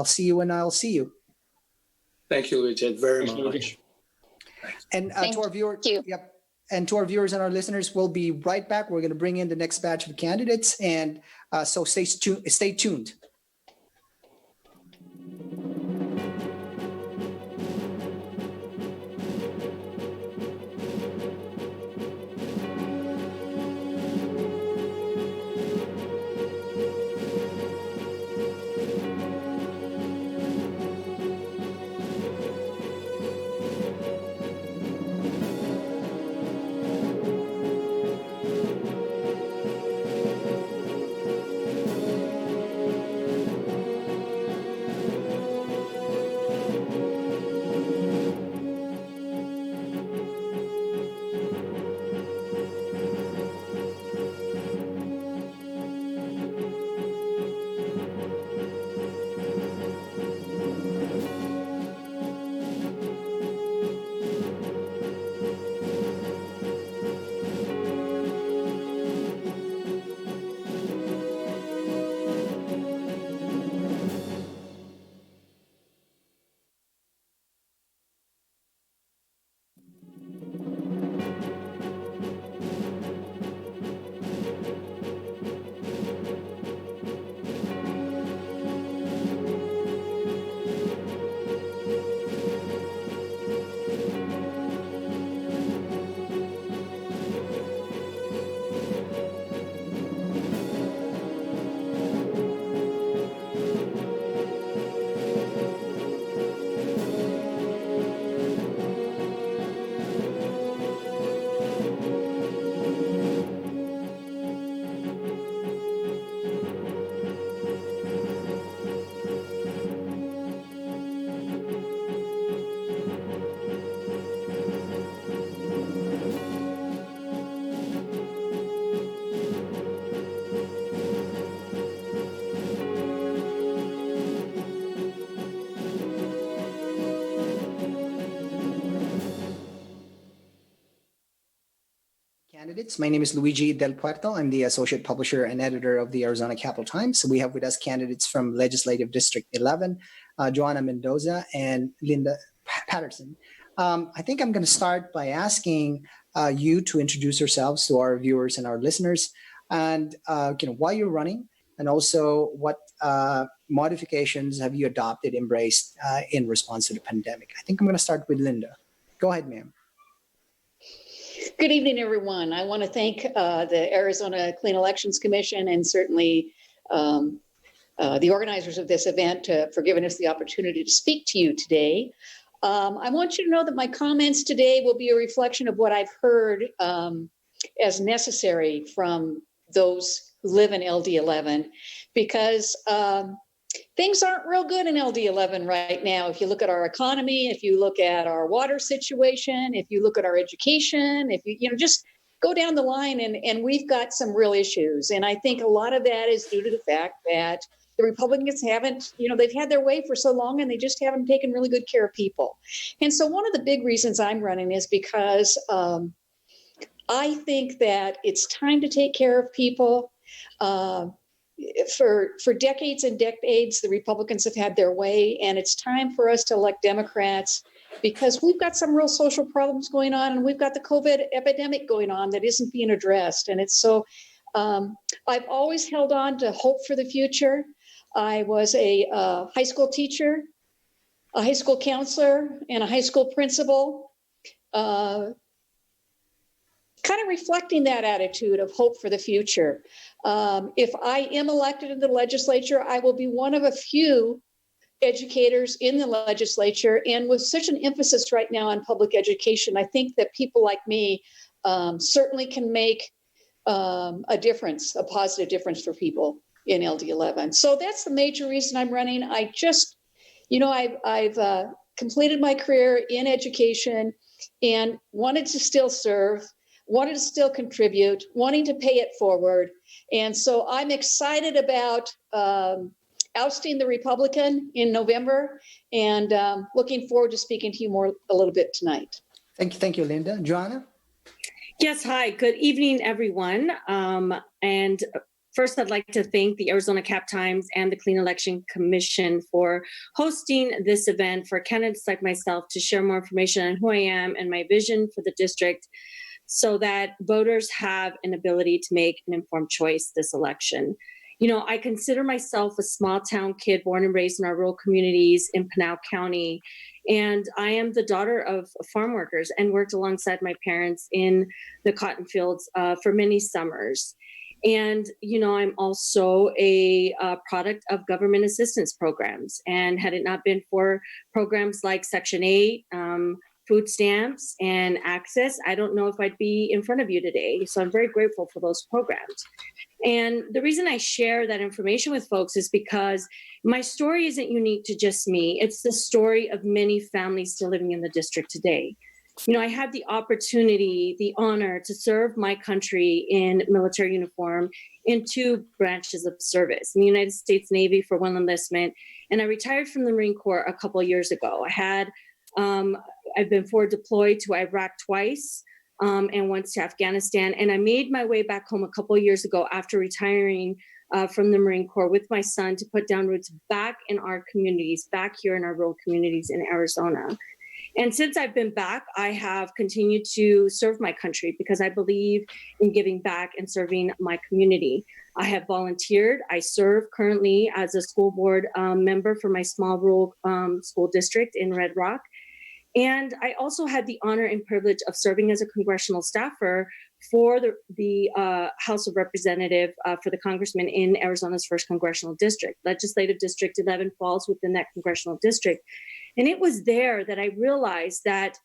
see you when I'll see you. Thank you, Luige, very much. And to our viewers, and to our viewers and our listeners, we'll be right back. We're going to bring in the next batch of candidates, and so stay tuned. Candidates. My name is Luigi Del Puerto. I'm the associate publisher and editor of the Arizona Capital Times. We have with us candidates from Legislative District 11, Joanna Mendoza and Linda Patterson. I think I'm going to start by asking you to introduce yourselves to our viewers and our listeners, and why you're running, and also what modifications have you adopted, embraced in response to the pandemic. I think I'm going to start with Linda. Go ahead, ma'am. Good evening, everyone. I want to thank the Arizona Clean Elections Commission and certainly the organizers of this event for giving us the opportunity to speak to you today. I want you to know that my comments today will be a reflection of what I've heard as necessary from those who live in LD11, because things aren't real good in LD11 right now. If you look at our economy, if you look at our water situation, if you look at our education, if you just go down the line, and we've got some real issues. And I think a lot of that is due to the fact that the Republicans haven't, they've had their way for so long and they just haven't taken really good care of people. And so one of the big reasons I'm running is because I think that it's time to take care of people. For decades and decades, the Republicans have had their way, and it's time for us to elect Democrats, because we've got some real social problems going on, and we've got the COVID epidemic going on that isn't being addressed. And it's so, I've always held on to hope for the future. I was a high school teacher, a high school counselor, and a high school principal, kind of reflecting that attitude of hope for the future. If I am elected in the legislature, I will be one of a few educators in the legislature. And with such an emphasis right now on public education, I think that people like me certainly can make a difference, a positive difference for people in LD11. So that's the major reason I'm running. I just, I've completed my career in education and wanted to still serve, wanted to still contribute, wanting to pay it forward. And so I'm excited about ousting the Republican in November, and looking forward to speaking to you a little bit tonight. Thank you, Linda. Joanna? Yes, hi. Good evening, everyone. And first, I'd like to thank the Arizona Cap Times and the Clean Election Commission for hosting this event for candidates like myself to share more information on who I am and my vision for the district, so that voters have an ability to make an informed choice this election. I consider myself a small town kid born and raised in our rural communities in Pinal County. And I am the daughter of farm workers and worked alongside my parents in the cotton fields for many summers. And, I'm also a product of government assistance programs. And had it not been for programs like Section 8, food stamps, and access, I don't know if I'd be in front of you today. So I'm very grateful for those programs. And the reason I share that information with folks is because my story isn't unique to just me. It's the story of many families still living in the district today. I had the opportunity, the honor to serve my country in military uniform in 2 branches of service, in the United States Navy for 1 enlistment, and I retired from the Marine Corps a couple of years ago. I've been forward deployed to Iraq twice, and once to Afghanistan. And I made my way back home a couple of years ago after retiring from the Marine Corps with my son to put down roots back in our communities, back here in our rural communities in Arizona. And since I've been back, I have continued to serve my country because I believe in giving back and serving my community. I have volunteered. I serve currently as a school board member for my small rural school district in Red Rock. And I also had the honor and privilege of serving as a congressional staffer for the House of Representative for the congressman in Arizona's 1st congressional district. Legislative District 11 falls within that congressional district. And it was there that I realized that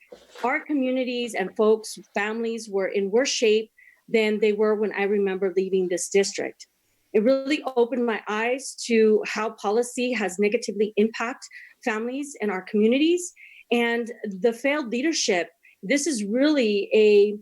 our communities and folks, families were in worse shape than they were when I remember leaving this district. It really opened my eyes to how policy has negatively impacted families and our communities. And the failed leadership, this is really a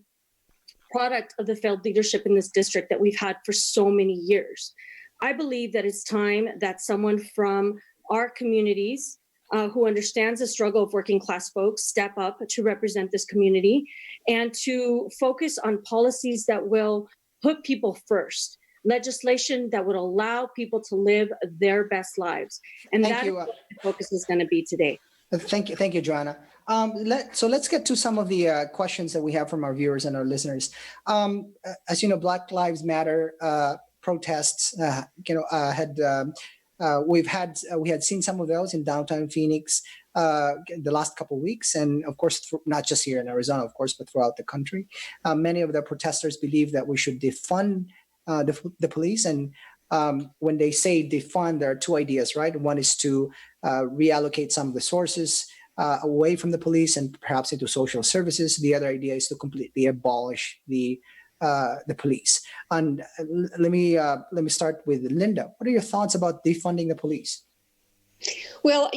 product of the failed leadership in this district that we've had for so many years. I believe that it's time that someone from our communities who understands the struggle of working class folks step up to represent this community and to focus on policies that will put people first, legislation that would allow people to live their best lives. And Thank that you. is what the focus is going to be today. Thank you, Joanna. So let's get to some of the questions that we have from our viewers and our listeners. As you know, Black Lives Matter protests, we had seen some of those in downtown Phoenix the last couple of weeks, and of course, not just here in Arizona, of course, but throughout the country. Many of the protesters believe that we should defund the police, and when they say defund, there are two ideas, right? One is to reallocate some of the sources away from the police and perhaps into social services. The other idea is to completely abolish the police. And let me start with Linda. What are your thoughts about defunding the police? Well,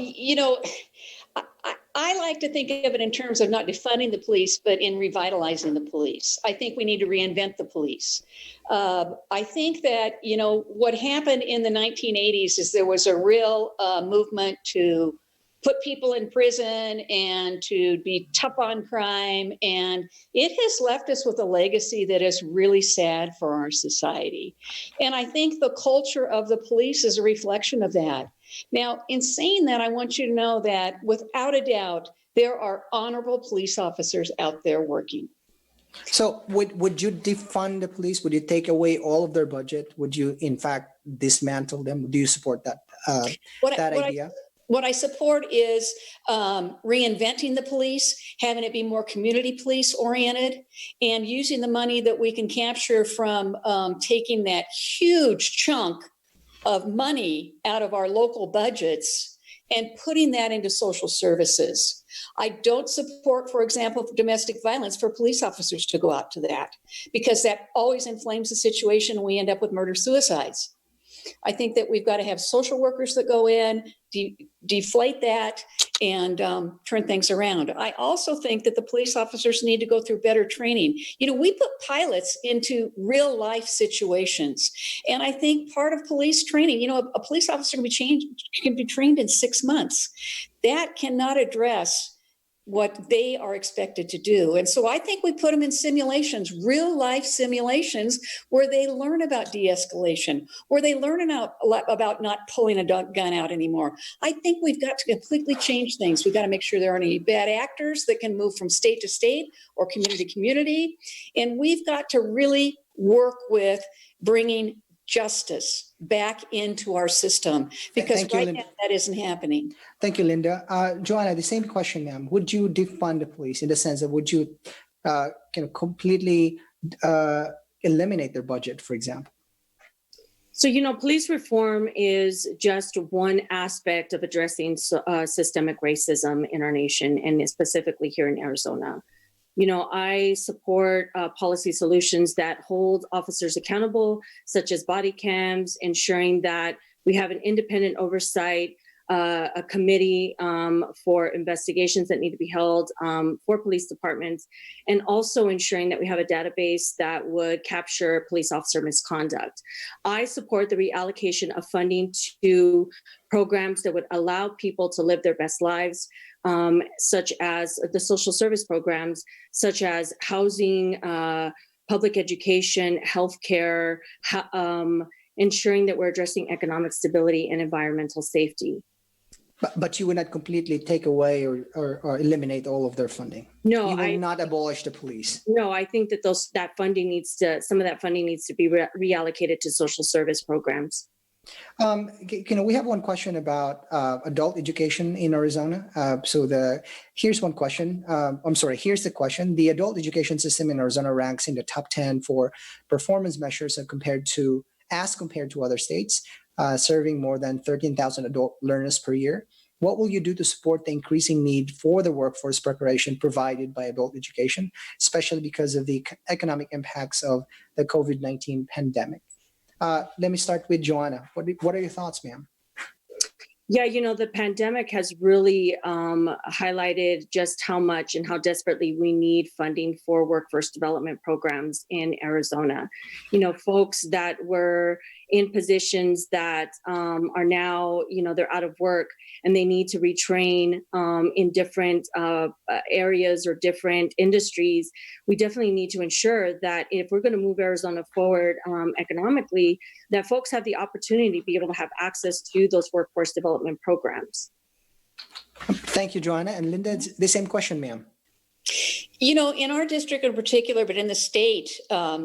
I like to think of it in terms of not defunding the police, but in revitalizing the police. I think we need to reinvent the police. I think that, what happened in the 1980s is there was a real movement to put people in prison and to be tough on crime. And it has left us with a legacy that is really sad for our society. And I think the culture of the police is a reflection of that. Now, in saying that, I want you to know that without a doubt, there are honorable police officers out there working. So would you defund the police? Would you take away all of their budget? Would you, in fact, dismantle them? Do you support that idea? What I support is reinventing the police, having it be more community police oriented, and using the money that we can capture from taking that huge chunk of money out of our local budgets and putting that into social services. I don't support, for example, domestic violence for police officers to go out to that, because that always inflames the situation and we end up with murder-suicides. I think that we've got to have social workers that go in, deflate that, and turn things around. I also think that the police officers need to go through better training. We put pilots into real life situations. And I think part of police training, a police officer can be trained in 6 months. That cannot address what they are expected to do. And so I think we put them in simulations, real life simulations, where they learn about de-escalation, where they learn about not pulling a gun out anymore. I think we've got to completely change things. We've got to make sure there aren't any bad actors that can move from state to state or community to community. And we've got to really work with bringing justice back into our system, because now that isn't happening. Thank you, Linda. Joanna, the same question, ma'am. Would you defund the police in the sense that would you completely eliminate their budget, for example? So, police reform is just one aspect of addressing systemic racism in our nation, and specifically here in Arizona. I support policy solutions that hold officers accountable, such as body cams, ensuring that we have an independent oversight, a committee for investigations that need to be held for police departments, and also ensuring that we have a database that would capture police officer misconduct. I support the reallocation of funding to programs that would allow people to live their best lives, such as the social service programs, such as housing, public education, healthcare, ensuring that we're addressing economic stability and environmental safety. But you would not completely take away or eliminate all of their funding. No, you will not abolish the police. No, I think that some of that funding needs to be reallocated to social service programs. We have one question about adult education in Arizona. Here's one question. Here's the question. The adult education system in Arizona ranks in the top 10 for performance measures as compared to other states, serving more than 13,000 adult learners per year. What will you do to support the increasing need for the workforce preparation provided by adult education, especially because of the economic impacts of the COVID-19 pandemic? Let me start with Joanna. What are your thoughts, ma'am? Yeah, the pandemic has really highlighted just how much and how desperately we need funding for workforce development programs in Arizona. Folks that were in positions that are now, they're out of work and they need to retrain in different areas or different industries. We definitely need to ensure that if we're going to move Arizona forward economically, that folks have the opportunity to be able to have access to those workforce development programs. Thank you, Joanna. And Linda, it's the same question, ma'am. In our district in particular, but in the state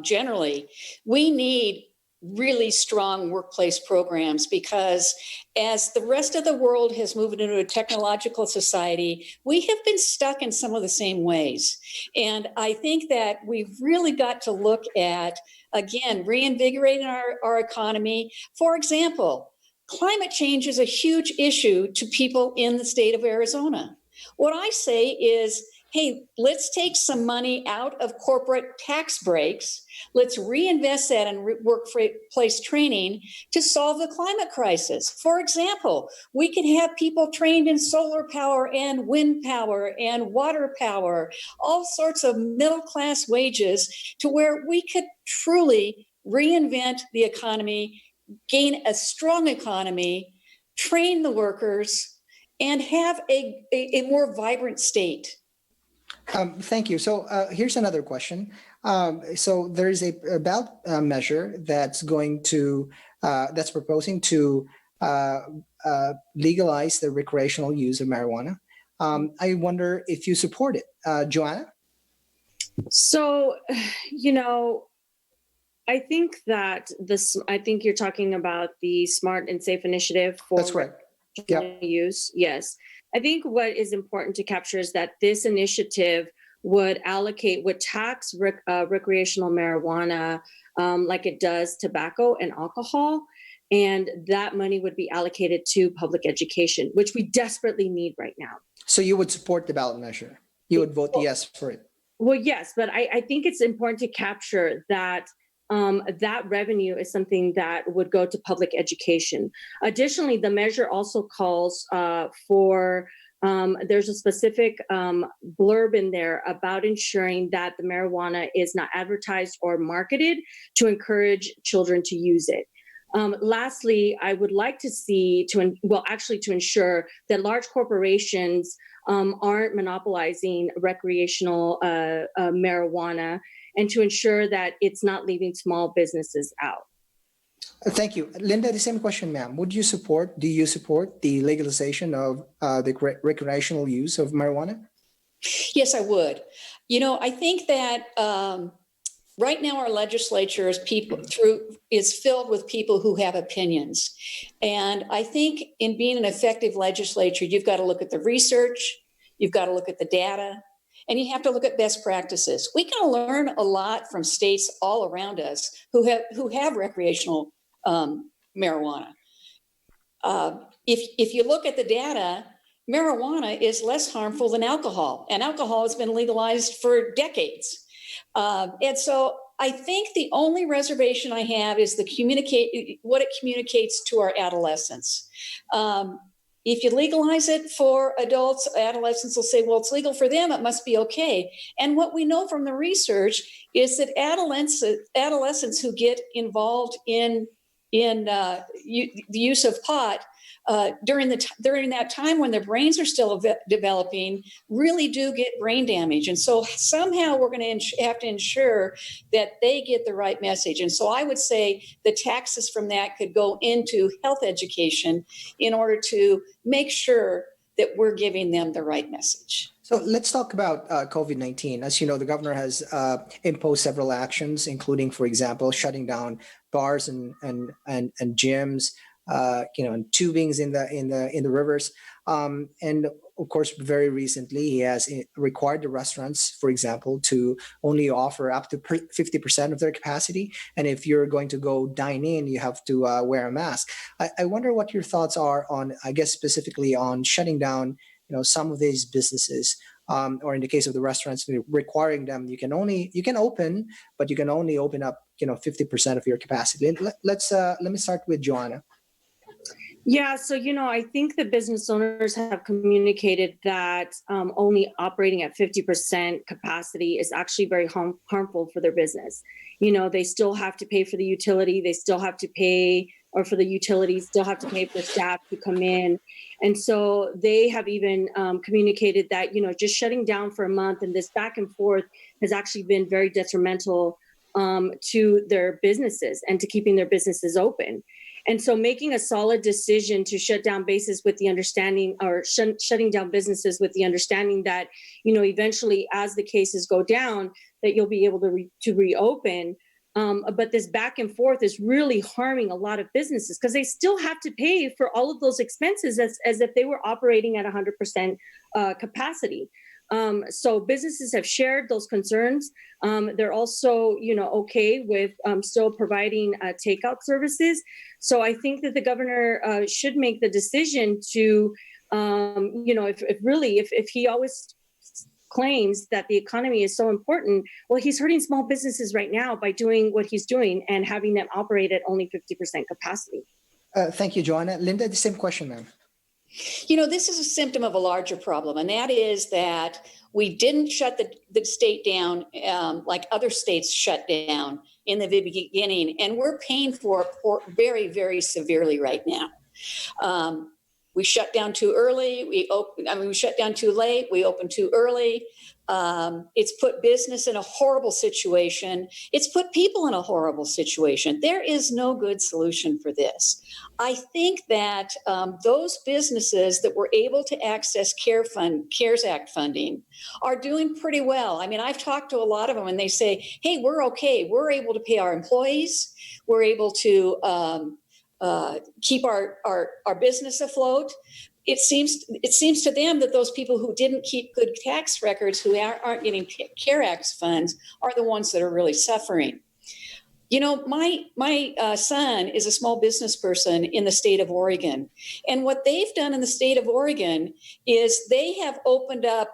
generally, we need really strong workplace programs because as the rest of the world has moved into a technological society, we have been stuck in some of the same ways. And I think that we've really got to look at, again, reinvigorating our economy. For example, climate change is a huge issue to people in the state of Arizona. What I say is, hey, let's take some money out of corporate tax breaks. Let's reinvest that in workplace training to solve the climate crisis. For example, we can have people trained in solar power and wind power and water power, all sorts of middle-class wages to where we could truly reinvent the economy, gain a strong economy, train the workers, and have a more vibrant state. Thank you. So here's another question. So there is a ballot measure that's that's proposing to legalize the recreational use of marijuana. I wonder if you support it, Joanna. So, I think that I think you're talking about the Smart and Safe Initiative for That's right. Yeah. use. Yes. I think what is important to capture is that this initiative would tax recreational marijuana like it does tobacco and alcohol. And that money would be allocated to public education, which we desperately need right now. So you would support the ballot measure? You would vote yes for it? Well, yes, but I think it's important to capture that that revenue is something that would go to public education. Additionally, the measure also calls for, there's a specific blurb in there about ensuring that the marijuana is not advertised or marketed to encourage children to use it. Lastly, I would like to see to ensure that large corporations aren't monopolizing recreational marijuana, and to ensure that it's not leaving small businesses out. Thank you. Linda, the same question, ma'am. Do you support the legalization of the recreational use of marijuana? Yes, I would. I think that right now our legislature is filled with people who have opinions. And I think in being an effective legislature, you've got to look at the research, you've got to look at the data, and you have to look at best practices. We can learn a lot from states all around us who have recreational marijuana. If you look at the data, marijuana is less harmful than alcohol, and alcohol has been legalized for decades. And so I think the only reservation I have is what it communicates to our adolescents. If you legalize it for adults, adolescents will say, well, it's legal for them, it must be okay. And what we know from the research is that adolescents who get involved in the use of pot during that time when their brains are still developing really do get brain damage. And so somehow we're going to have to ensure that they get the right message. And so I would say the taxes from that could go into health education in order to make sure that we're giving them the right message. So let's talk about COVID-19. As you know, the governor has imposed several actions, including, for example, shutting down bars and gyms, and tubings in the rivers. And of course, very recently, he has required the restaurants, for example, to only offer up to 50% of their capacity. And if you're going to go dine in, you have to wear a mask. I wonder what your thoughts are on, I guess, specifically on shutting down, some of these businesses, or in the case of the restaurants, requiring them, you can open, but you can only open up, 50% of your capacity. Let me start with Joanna. Yeah, so I think the business owners have communicated that only operating at 50% capacity is actually very harmful for their business. They still have to pay for the utility, they still have to pay, or for the utilities, still have to pay for staff to come in. And so they have even communicated that, just shutting down for a month and this back and forth has actually been very detrimental to their businesses and to keeping their businesses open. And so making a solid decision to shut down bases with the understanding, or shutting down businesses with the understanding that, eventually as the cases go down, that you'll be able to reopen. But this back and forth is really harming a lot of businesses because they still have to pay for all of those expenses as if they were operating at 100% capacity. So businesses have shared those concerns. They're also, okay with still providing takeout services. So I think that the governor should make the decision to, if he always claims that the economy is so important, well, he's hurting small businesses right now by doing what he's doing and having them operate at only 50% capacity. Thank you, Joanna. Linda, the same question, ma'am. This is a symptom of a larger problem, and that is that we didn't shut the state down like other states shut down in the beginning, and we're paying for it very, very severely right now. We shut down too early. We shut down too late. We opened too early. It's put business in a horrible situation. It's put people in a horrible situation. There is no good solution for this. I think that those businesses that were able to access CARES Act funding are doing pretty well. I mean, I've talked to a lot of them and they say, hey, we're okay. We're able to pay our employees. We're able to keep our business afloat. It seems to them that those people who didn't keep good tax records, who aren't getting CARE Act funds, are the ones that are really suffering. My son is a small business person in the state of Oregon. And what they've done in the state of Oregon is they have opened up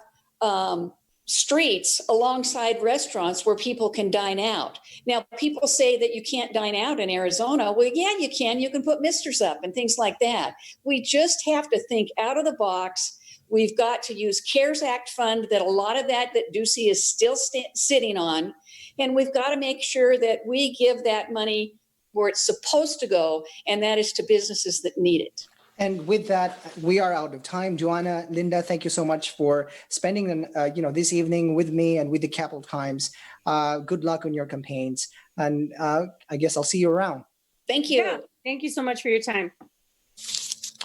streets alongside restaurants where people can dine out. Now, people say that you can't dine out in Arizona. Well, yeah, you can. You can put misters up and things like that. We just have to think out of the box. We've got to use CARES Act fund that a lot of that Ducey is still sitting on. And we've got to make sure that we give that money where it's supposed to go, and that is to businesses that need it. And with that, we are out of time. Joanna, Linda, thank you so much for spending this evening with me and with the Capital Times. Good luck on your campaigns, and I guess I'll see you around. Thank you. Yeah, thank you so much for your time.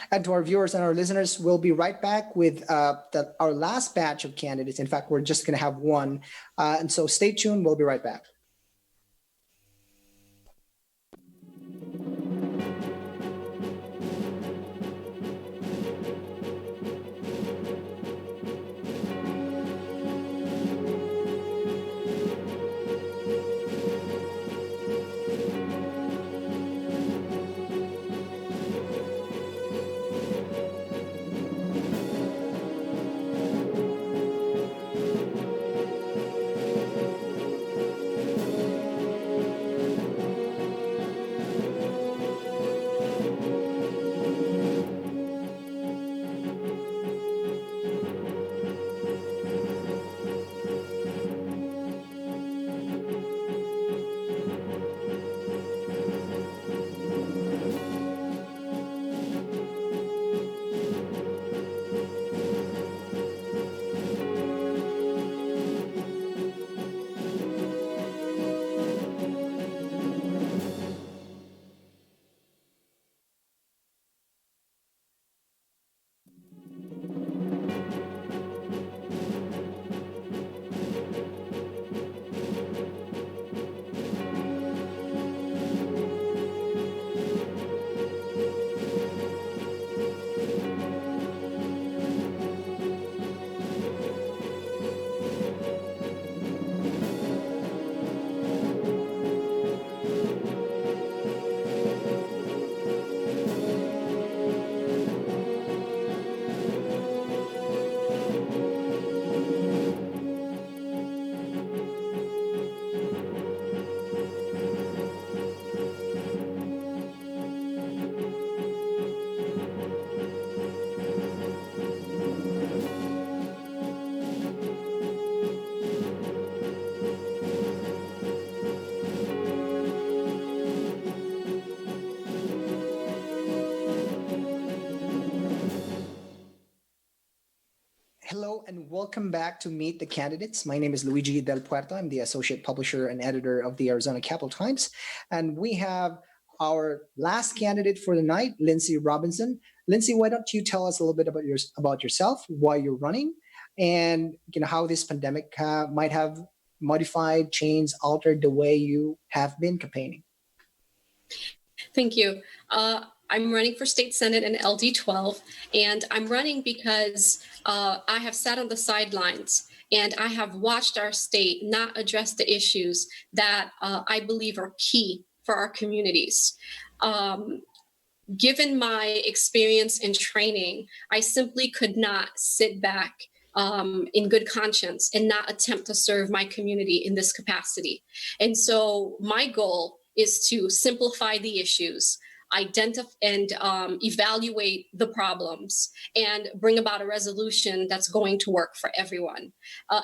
And to our viewers and our listeners, we'll be right back with our last batch of candidates. In fact, we're just going to have one, and so stay tuned. We'll be right back. welcome back to Meet the Candidates. My name is Luige Del Puerto. I'm the associate publisher and editor of the Arizona Capital Times. And we have our last candidate for the night, Lindsay Robinson. Lindsay, why don't you tell us a little bit about yourself, why you're running, and how this pandemic might have modified, changed, altered the way you have been campaigning. Thank you. I'm running for state senate in LD 12, and I'm running because I have sat on the sidelines and I have watched our state not address the issues that I believe are key for our communities. Given my experience and training, I simply could not sit back in good conscience and not attempt to serve my community in this capacity. And so my goal is to simplify the issues, identify and evaluate the problems, and bring about a resolution that's going to work for everyone.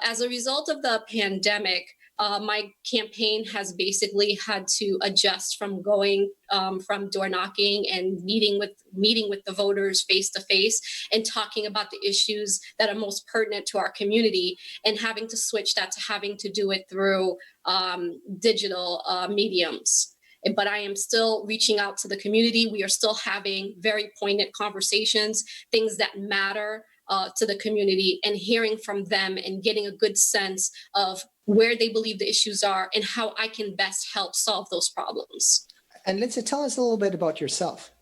As a result of the pandemic, my campaign has basically had to adjust from going from door knocking and meeting with the voters face to face and talking about the issues that are most pertinent to our community, and having to switch that to having to do it through digital mediums. But I am still reaching out to the community. We are still having very poignant conversations, things that matter to the community, and hearing from them and getting a good sense of where they believe the issues are and how I can best help solve those problems. And Lindsay, tell us a little bit about yourself.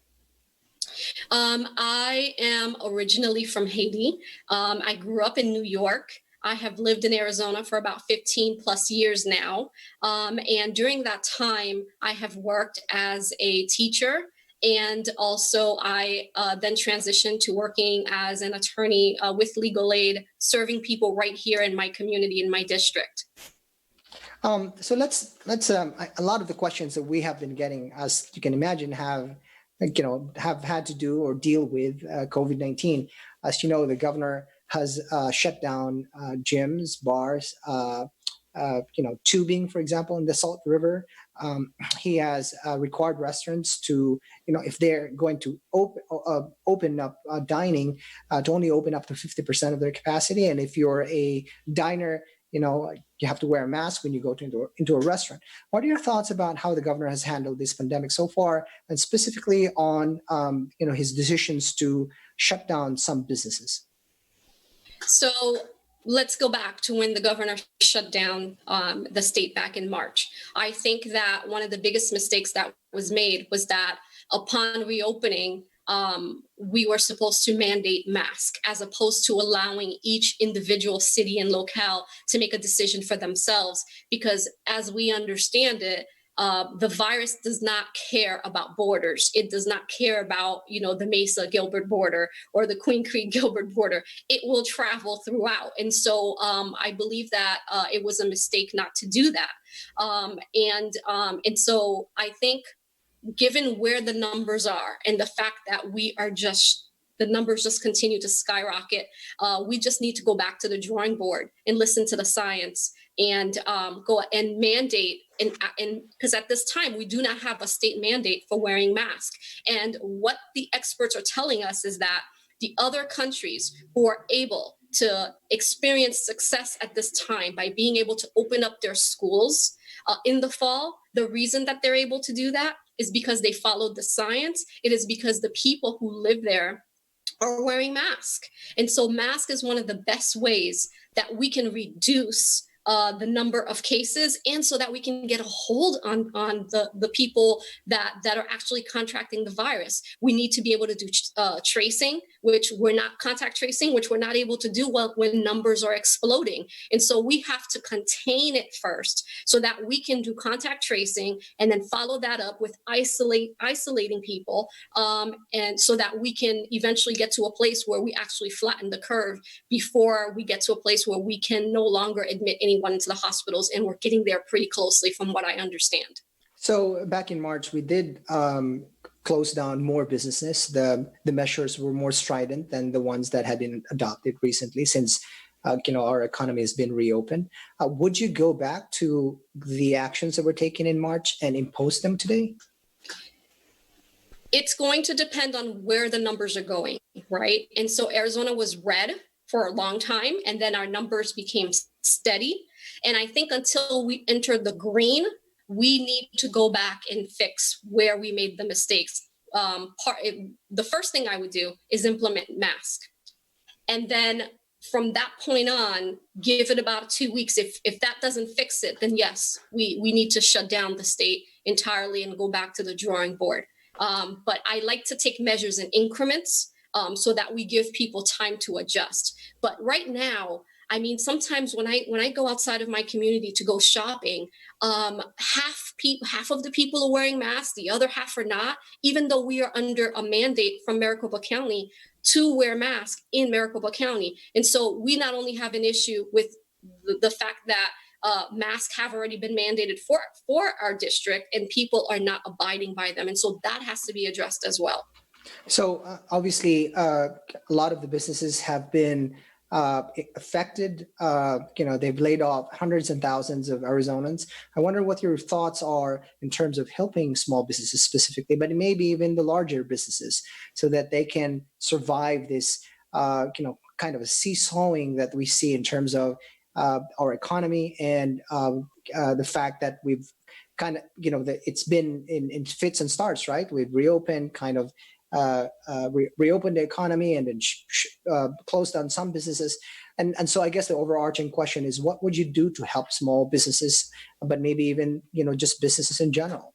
I am originally from Haiti. I grew up in New York. I have lived in Arizona for about 15 plus years now. And during that time, I have worked as a teacher. And also I then transitioned to working as an attorney with legal aid, serving people right here in my community, in my district. So let's a lot of the questions that we have been getting, as you can imagine, have had to do or deal with COVID-19. As you know, the governor has shut down gyms, bars, tubing, for example, in the Salt River. He has required restaurants to, if they're going to open up dining, to only open up to 50% of their capacity. And if you're a diner, you have to wear a mask when you go into a restaurant. What are your thoughts about how the governor has handled this pandemic so far, and specifically on, his decisions to shut down some businesses? So let's go back to when the governor shut down the state back in March. I think that one of the biggest mistakes that was made was that upon reopening, we were supposed to mandate masks as opposed to allowing each individual city and locale to make a decision for themselves. Because as we understand it, the virus does not care about borders. It does not care about, the Mesa Gilbert border or the Queen Creek Gilbert border. It will travel throughout. And so I believe that it was a mistake not to do that. And so I think, given where the numbers are and the fact that the numbers just continue to skyrocket, we just need to go back to the drawing board and listen to the science and go and mandate. And because at this time, we do not have a state mandate for wearing masks. And what the experts are telling us is that the other countries who are able to experience success at this time by being able to open up their schools in the fall, the reason that they're able to do that is because they followed the science. It is because the people who live there are wearing masks. And so mask is one of the best ways that we can reduce the number of cases, and so that we can get a hold on the people that are actually contracting the virus. We need to be able to do tracing, which we're not contact tracing, which we're not able to do well when numbers are exploding. And so we have to contain it first so that we can do contact tracing and then follow that up with isolating people, and so that we can eventually get to a place where we actually flatten the curve before we get to a place where we can no longer admit anyone into the hospitals, and we're getting there pretty closely from what I understand. So back in March, we did close down more businesses. The measures were more strident than the ones that had been adopted recently since our economy has been reopened. Would you go back to the actions that were taken in March and impose them today? It's going to depend on where the numbers are going, right? And so Arizona was red for a long time, and then our numbers became steady. And I think until we enter the green, we need to go back and fix where we made the mistakes. The first thing I would do is implement mask. And then from that point on, give it about 2 weeks. If that doesn't fix it, then yes, we need to shut down the state entirely and go back to the drawing board. But I like to take measures in increments so that we give people time to adjust. But right now, I mean, sometimes when I go outside of my community to go shopping, half of the people are wearing masks, the other half are not, even though we are under a mandate from Maricopa County to wear masks in Maricopa County. And so we not only have an issue with the fact that masks have already been mandated for our district and people are not abiding by them. And so that has to be addressed as well. So obviously, a lot of the businesses have been affected. They've laid off hundreds and thousands of Arizonans. I wonder what your thoughts are in terms of helping small businesses specifically, but maybe even the larger businesses, so that they can survive this, kind of a seesawing that we see in terms of our economy and the fact that we've kind of, it's been in fits and starts, right? We've reopened reopened the economy and then closed down some businesses. And so I guess the overarching question is, what would you do to help small businesses, but maybe even, just businesses in general?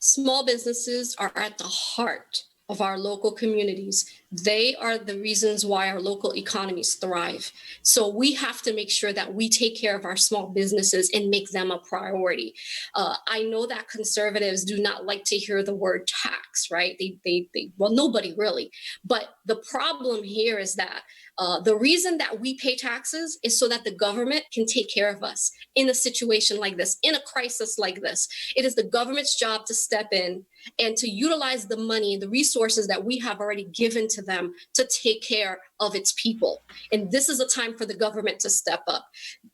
Small businesses are at the heart of our local communities. They are the reasons why our local economies thrive. So we have to make sure that we take care of our small businesses and make them a priority. I know that conservatives do not like to hear the word tax, right? Well, nobody really. But the problem here is that the reason that we pay taxes is so that the government can take care of us in a situation like this, in a crisis like this. It is the government's job to step in and to utilize the money, the resources that we have already given to them to take care of its people. And this is a time for the government to step up.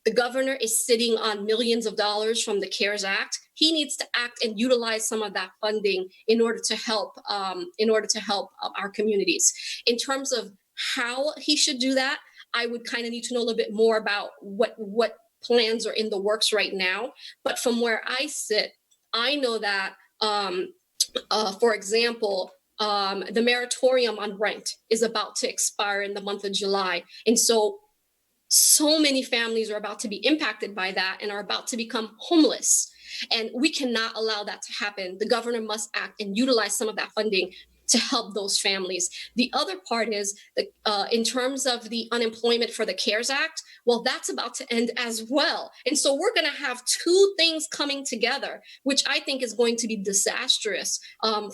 The governor is sitting on millions of dollars from the CARES Act. He needs to act and utilize some of that funding in order to help our communities. In terms of how he should do that, I would kind of need to know a little bit more about what plans are in the works right now. But from where I sit, I know that, for example, the moratorium on rent is about to expire in the month of July. And so many families are about to be impacted by that and are about to become homeless. And we cannot allow that to happen. The governor must act and utilize some of that funding to help those families. The other part is that in terms of the unemployment for the CARES Act, well, that's about to end as well. And so we're going to have two things coming together, which I think is going to be disastrous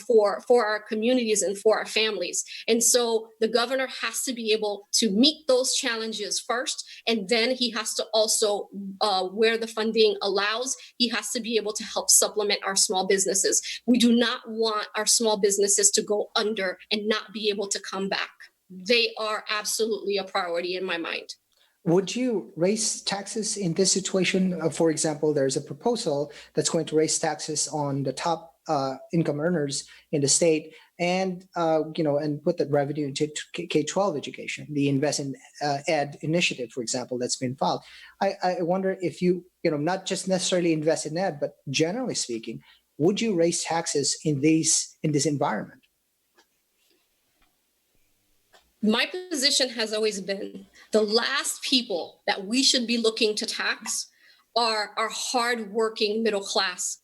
for our communities and for our families. And so the governor has to be able to meet those challenges first, and then he has to also, where the funding allows, he has to be able to help supplement our small businesses. We do not want our small businesses to go under and not be able to come back. They are absolutely a priority in my mind. Would you raise taxes in this situation? For example, there's a proposal that's going to raise taxes on the top income earners in the state, and and put that revenue into K-12 education. The Invest in Ed initiative, for example, that's been filed. I wonder if you, not just necessarily invest in ed, but generally speaking, would you raise taxes in this environment? My position has always been the last people that we should be looking to tax are our hardworking middle class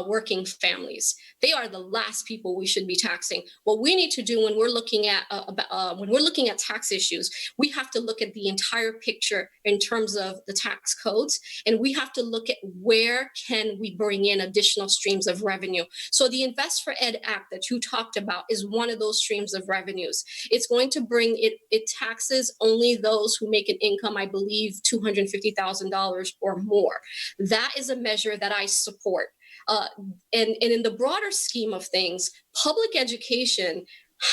working families. They are the last people we should be taxing. What we need to do when we're looking at tax issues, we have to look at the entire picture in terms of the tax codes, and we have to look at where can we bring in additional streams of revenue. So the Invest for Ed Act that you talked about is one of those streams of revenues. It's going to bring it taxes only those who make an income, I believe, $250,000 or more. That is a measure that I support. And in the broader scheme of things, public education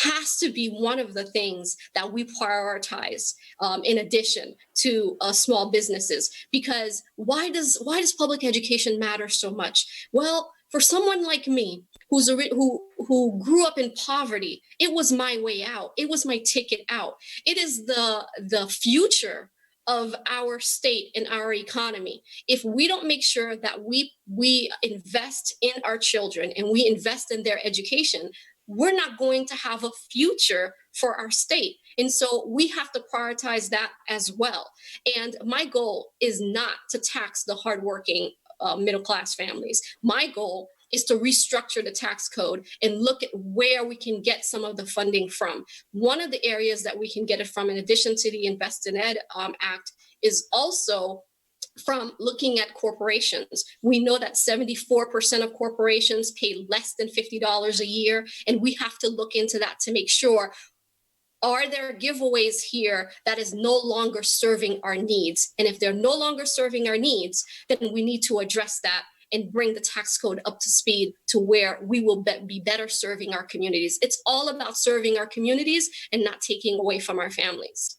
has to be one of the things that we prioritize in addition to small businesses. Because why does public education matter so much? Well, for someone like me, who grew up in poverty. It was my way out. It was my ticket out. It is the future of our state and our economy. If we don't make sure that we invest in our children and we invest in their education, we're not going to have a future for our state. And so we have to prioritize that as well. And my goal is not to tax the hardworking middle-class families. My goal is to restructure the tax code and look at where we can get some of the funding from. One of the areas that we can get it from, in addition to the Invest in Ed Act, is also from looking at corporations. We know that 74% of corporations pay less than $50 a year, and we have to look into that to make sure, are there giveaways here that is no longer serving our needs? And if they're no longer serving our needs, then we need to address that and bring the tax code up to speed to where we will be better serving our communities. It's all about serving our communities and not taking away from our families.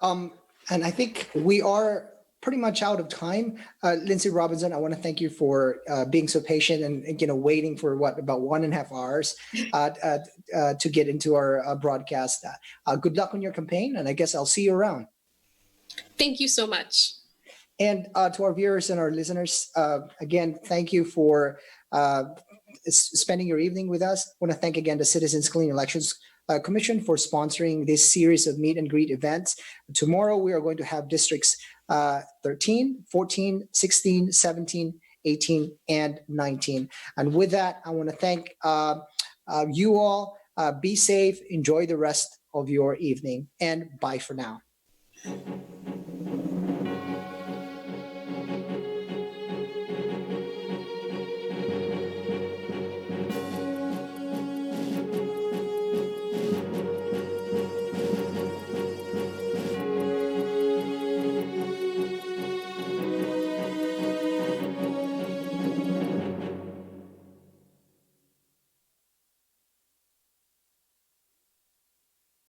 And I think we are pretty much out of time. Lindsay Robinson, I want to thank you for being so patient and waiting for about 1.5 hours to get into our broadcast. Good luck on your campaign, and I guess I'll see you around. Thank you so much. And to our viewers and our listeners, again, thank you for spending your evening with us. I want to thank again the Citizens Clean Elections Commission for sponsoring this series of meet and greet events. Tomorrow, we are going to have districts 13, 14, 16, 17, 18, and 19. And with that, I want to thank you all. Be safe, enjoy the rest of your evening, and bye for now.